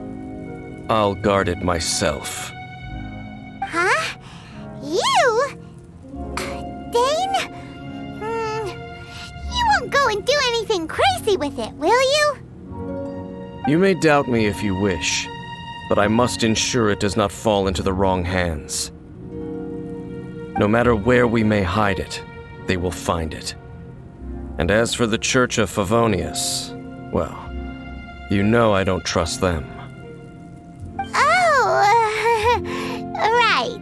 [SPEAKER 5] I'll guard it myself.
[SPEAKER 1] Huh? You? Dane? You won't go and do anything crazy with it, will you?
[SPEAKER 5] You may doubt me if you wish, but I must ensure it does not fall into the wrong hands. No matter where we may hide it, they will find it. And as for the Church of Favonius, well, you know I don't trust them.
[SPEAKER 1] Oh, right.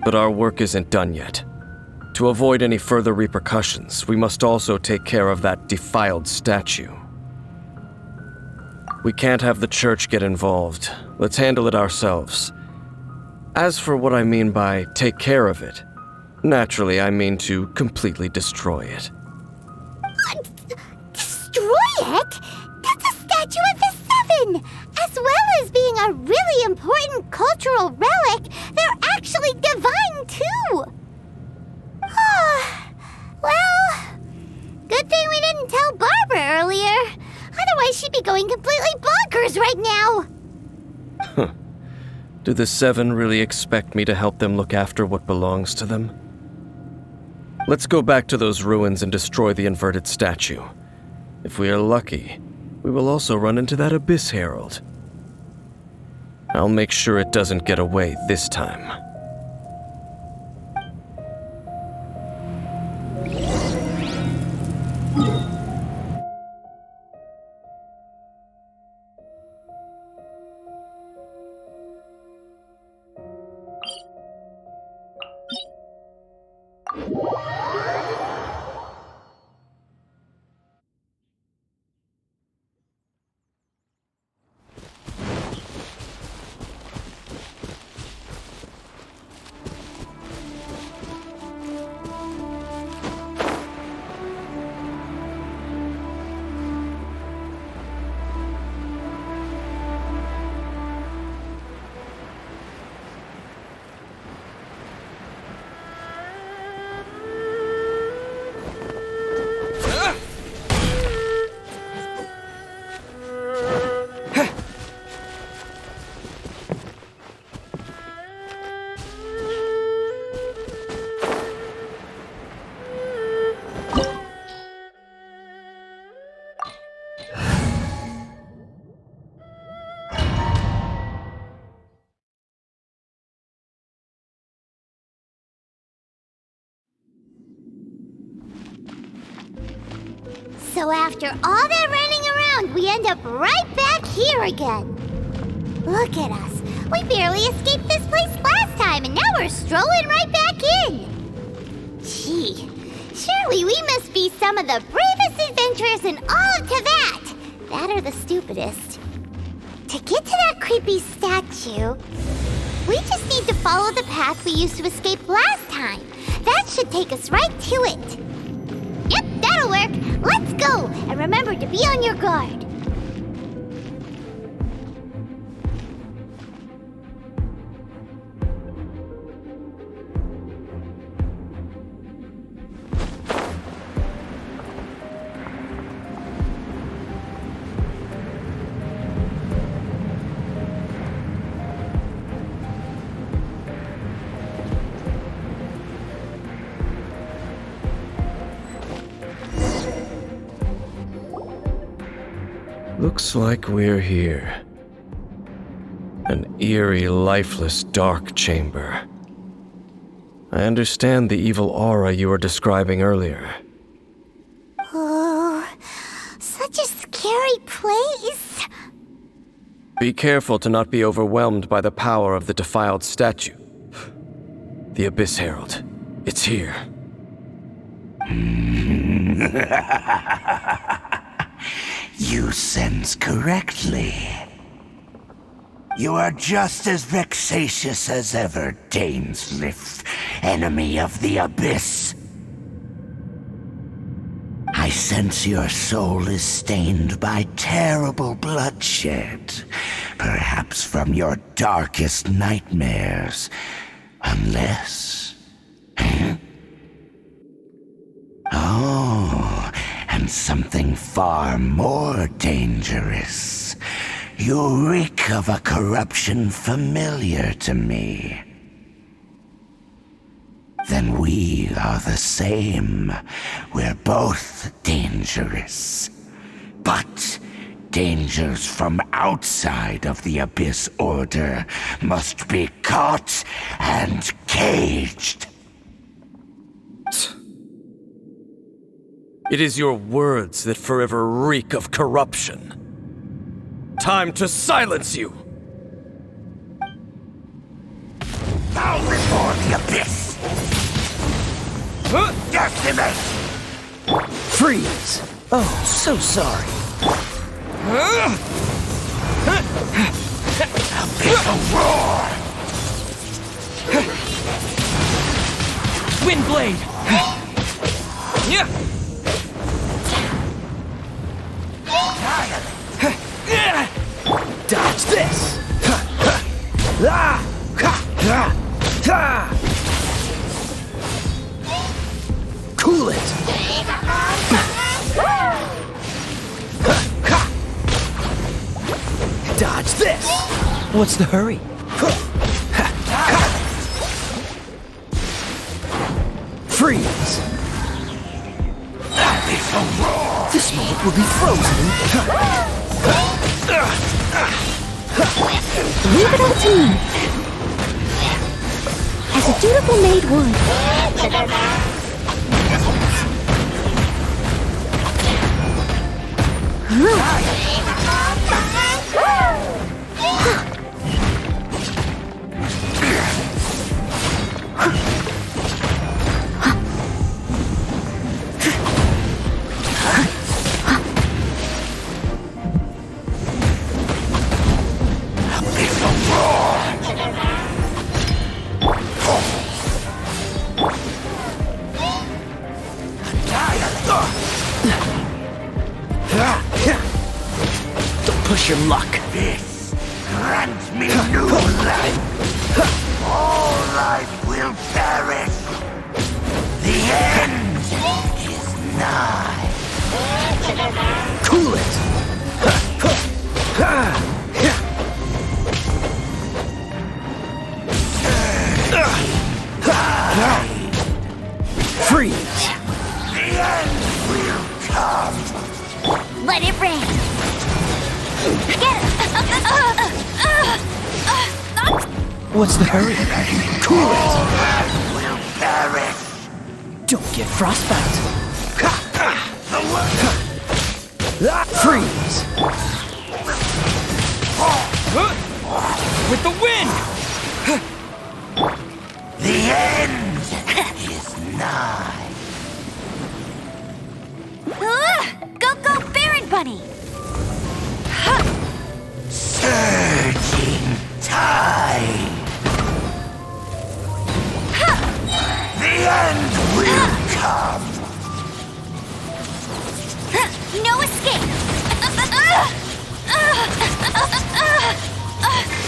[SPEAKER 5] But our work isn't done yet. To avoid any further repercussions, we must also take care of that defiled statue. We can't have the Church get involved. Let's handle it ourselves. As for what I mean by take care of it, naturally I mean to completely destroy it.
[SPEAKER 1] Destroy it? That's a statue of the Seven! As well as being a really important cultural relic, they're actually divine too! Well, good thing we didn't tell Barbara earlier. Otherwise she'd be going completely bonkers right now!
[SPEAKER 5] Do the Seven really expect me to help them look after what belongs to them? Let's go back to those ruins and destroy the inverted statue. If we are lucky, we will also run into that Abyss Herald. I'll make sure it doesn't get away this time.
[SPEAKER 1] So after all that running around, we end up right back here again. Look at us. We barely escaped this place last time, and now we're strolling right back in. Gee, surely we must be some of the bravest adventurers in all of Teyvat. That or the stupidest. To get to that creepy statue, we just need to follow the path we used to escape last time. That should take us right to it. Yep, that'll That'll work. Let's go. And remember to be on your guard.
[SPEAKER 5] Looks like we're here. An eerie, lifeless, dark chamber. I understand the evil aura you were describing earlier.
[SPEAKER 1] Oh, such a scary place.
[SPEAKER 5] Be careful to not be overwhelmed by the power of the defiled statue. The Abyss Herald. It's here.
[SPEAKER 2] You sense correctly. You are just as vexatious as ever, Dainsleif, enemy of the Abyss. I sense your soul is stained by terrible bloodshed, perhaps from your darkest nightmares, unless... Oh, and something far more dangerous. You reek of a corruption familiar to me. Then we are the same. We're both dangerous. But dangers from outside of the Abyss Order must be caught and caged.
[SPEAKER 5] It is your words that forever reek of corruption. Time to silence you!
[SPEAKER 2] Bow before the Abyss! Decimate!
[SPEAKER 6] Freeze! Oh, so sorry.
[SPEAKER 2] Abyssal roar!
[SPEAKER 6] Windblade! Dodge this! Cool it! Dodge this! What's the hurry? Freeze! This moment will be frozen.
[SPEAKER 7] Leave it all to me. As a dutiful maid would.
[SPEAKER 6] Push your luck.
[SPEAKER 2] This grants me new life. All life will perish. The end is nigh.
[SPEAKER 6] Cool it. Freeze.
[SPEAKER 2] The end will come.
[SPEAKER 1] Let it rain. Get it.
[SPEAKER 6] What's the hurry? Cool it.
[SPEAKER 2] Will perish.
[SPEAKER 6] Don't get frostbite. Freeze.
[SPEAKER 5] With the wind!
[SPEAKER 2] The end is nigh.
[SPEAKER 1] Go, Baron Bunny.
[SPEAKER 2] Surging tide. The end will come.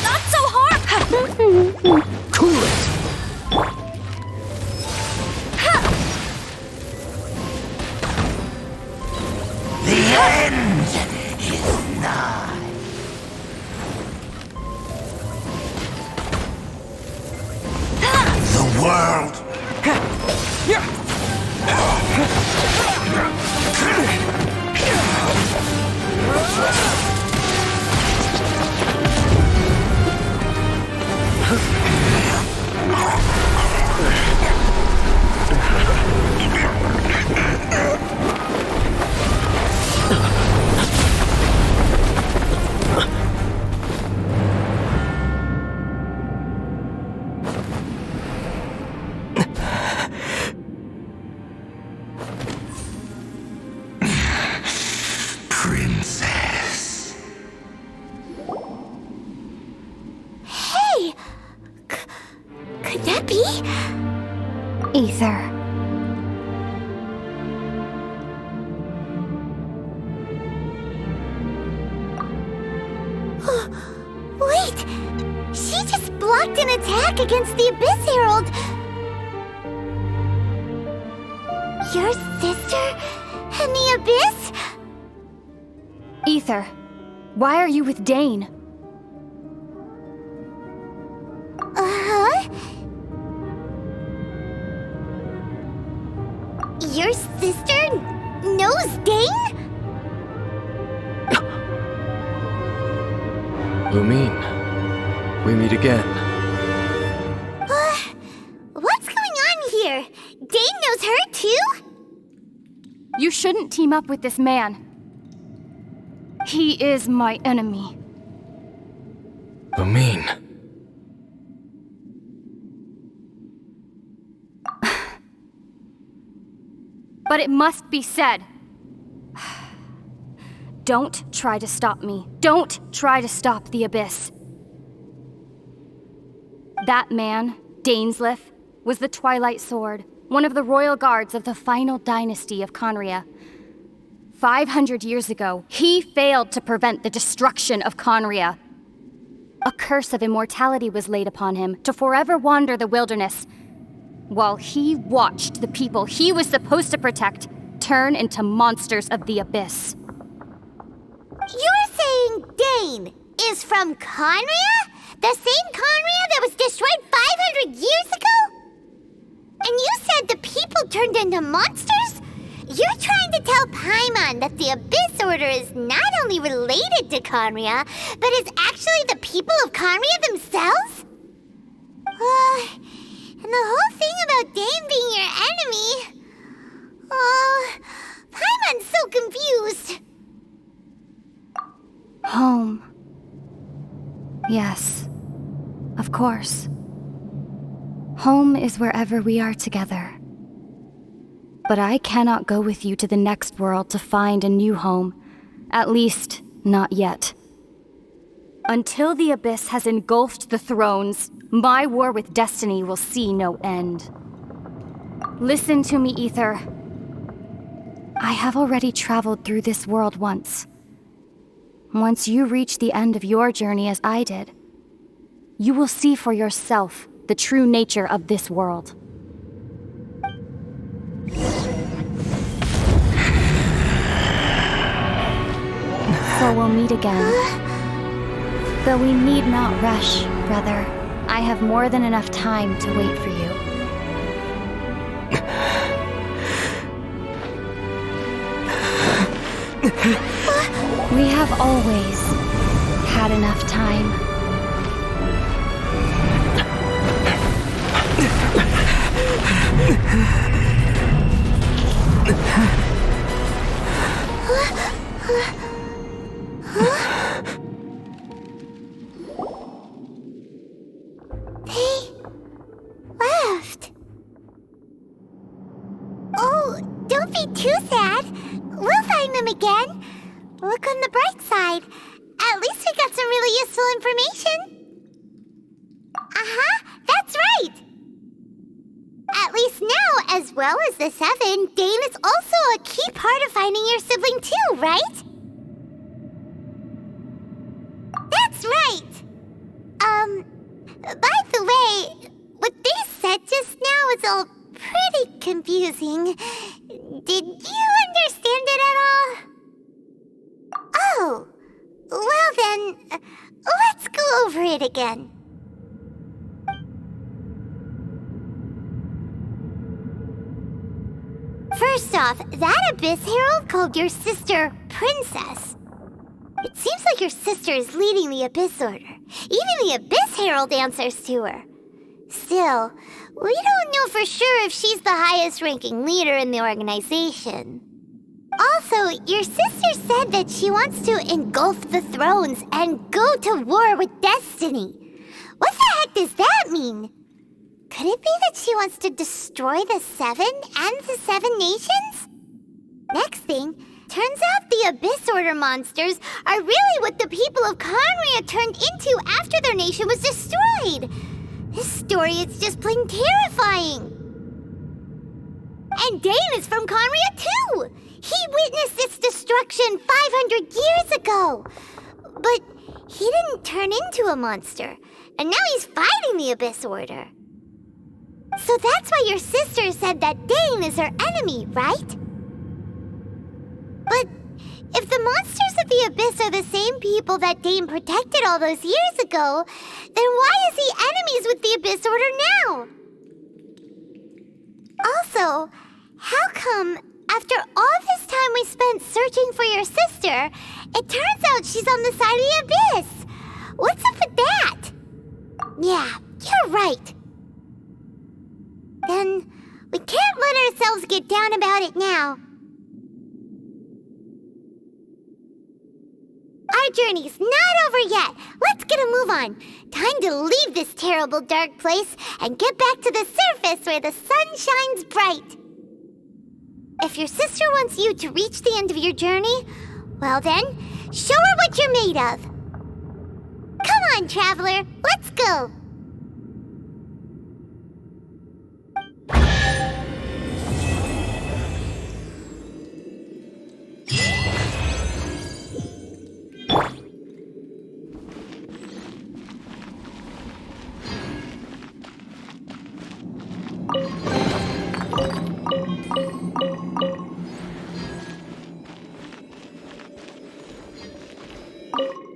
[SPEAKER 3] Not so hard!
[SPEAKER 6] Cool it!
[SPEAKER 2] The end is nigh. The world. Princess.
[SPEAKER 1] Hey! Could that be?
[SPEAKER 7] Ether.
[SPEAKER 1] Wait! She just blocked an attack against the Abyss Herald! Your sister and the Abyss?
[SPEAKER 7] Ether, why are you with Dane?
[SPEAKER 1] Uh-huh? Your sister knows Dane?
[SPEAKER 5] Lumine, we meet again.
[SPEAKER 1] What's going on here? Dane knows her too?
[SPEAKER 7] You shouldn't team up with this man. He is my enemy.
[SPEAKER 5] Lumine.
[SPEAKER 7] But it must be said. Don't try to stop me. Don't try to stop the Abyss. That man, Dainsleif, was the Twilight Sword, one of the royal guards of the final dynasty of Conria. 500 years ago, he failed to prevent the destruction of Conria. A curse of immortality was laid upon him to forever wander the wilderness, while he watched the people he was supposed to protect turn into monsters of the Abyss.
[SPEAKER 1] You're saying Dane is from Conria? The same Conria that was destroyed 500 years ago? And you said the people turned into monsters? You're trying to tell Paimon that the Abyss Order is not only related to Conria, but is actually the people of Conria themselves? And the whole thing about Dane being your enemy... Paimon's so confused.
[SPEAKER 7] Home. Yes, of course. Home is wherever we are together. But I cannot go with you to the next world to find a new home. At least, not yet. Until the Abyss has engulfed the thrones, my war with destiny will see no end. Listen to me, Ether. I have already traveled through this world once. Once you reach the end of your journey as I did, you will see for yourself the true nature of this world. So we'll meet again. Though we need not rush, brother. I have more than enough time to wait for you. We have always had enough time.
[SPEAKER 1] They left. Oh, don't be too sad. We'll find them again. Look on the bright side. At least we got some really useful information. That's right. At least now, as well as the Seven, Dane is also a key part of finding your sibling too, right? all pretty confusing. Did you understand it at all? Oh, well then, let's go over it again. First off, that Abyss Herald called your sister Princess. It seems like your sister is leading the Abyss Order. Even the Abyss Herald answers to her. Still, we don't know for sure if she's the highest-ranking leader in the organization. Also, your sister said that she wants to engulf the thrones and go to war with Destiny. What the heck does that mean? Could it be that she wants to destroy the Seven and the Seven Nations? Next thing, turns out the Abyss Order monsters are really what the people of Conria turned into after their nation was destroyed. This story is just plain terrifying. And Dane is from Conria too! He witnessed its destruction 500 years ago! But he didn't turn into a monster, and now he's fighting the Abyss Order. So that's why your sister said that Dane is her enemy, right? But if the monsters of the Abyss are the same people that Dane protected all those years ago, then why is he enemies with the Abyss Order now? Also, how come, after all this time we spent searching for your sister, it turns out she's on the side of the Abyss? What's up with that? Yeah, you're right. Then we can't let ourselves get down about it now. Our journey's not over yet. Let's get a move on. Time to leave this terrible dark place and get back to the surface where the sun shines bright. If your sister wants you to reach the end of your journey, well then, show her what you're made of. Come on, traveler, let's go.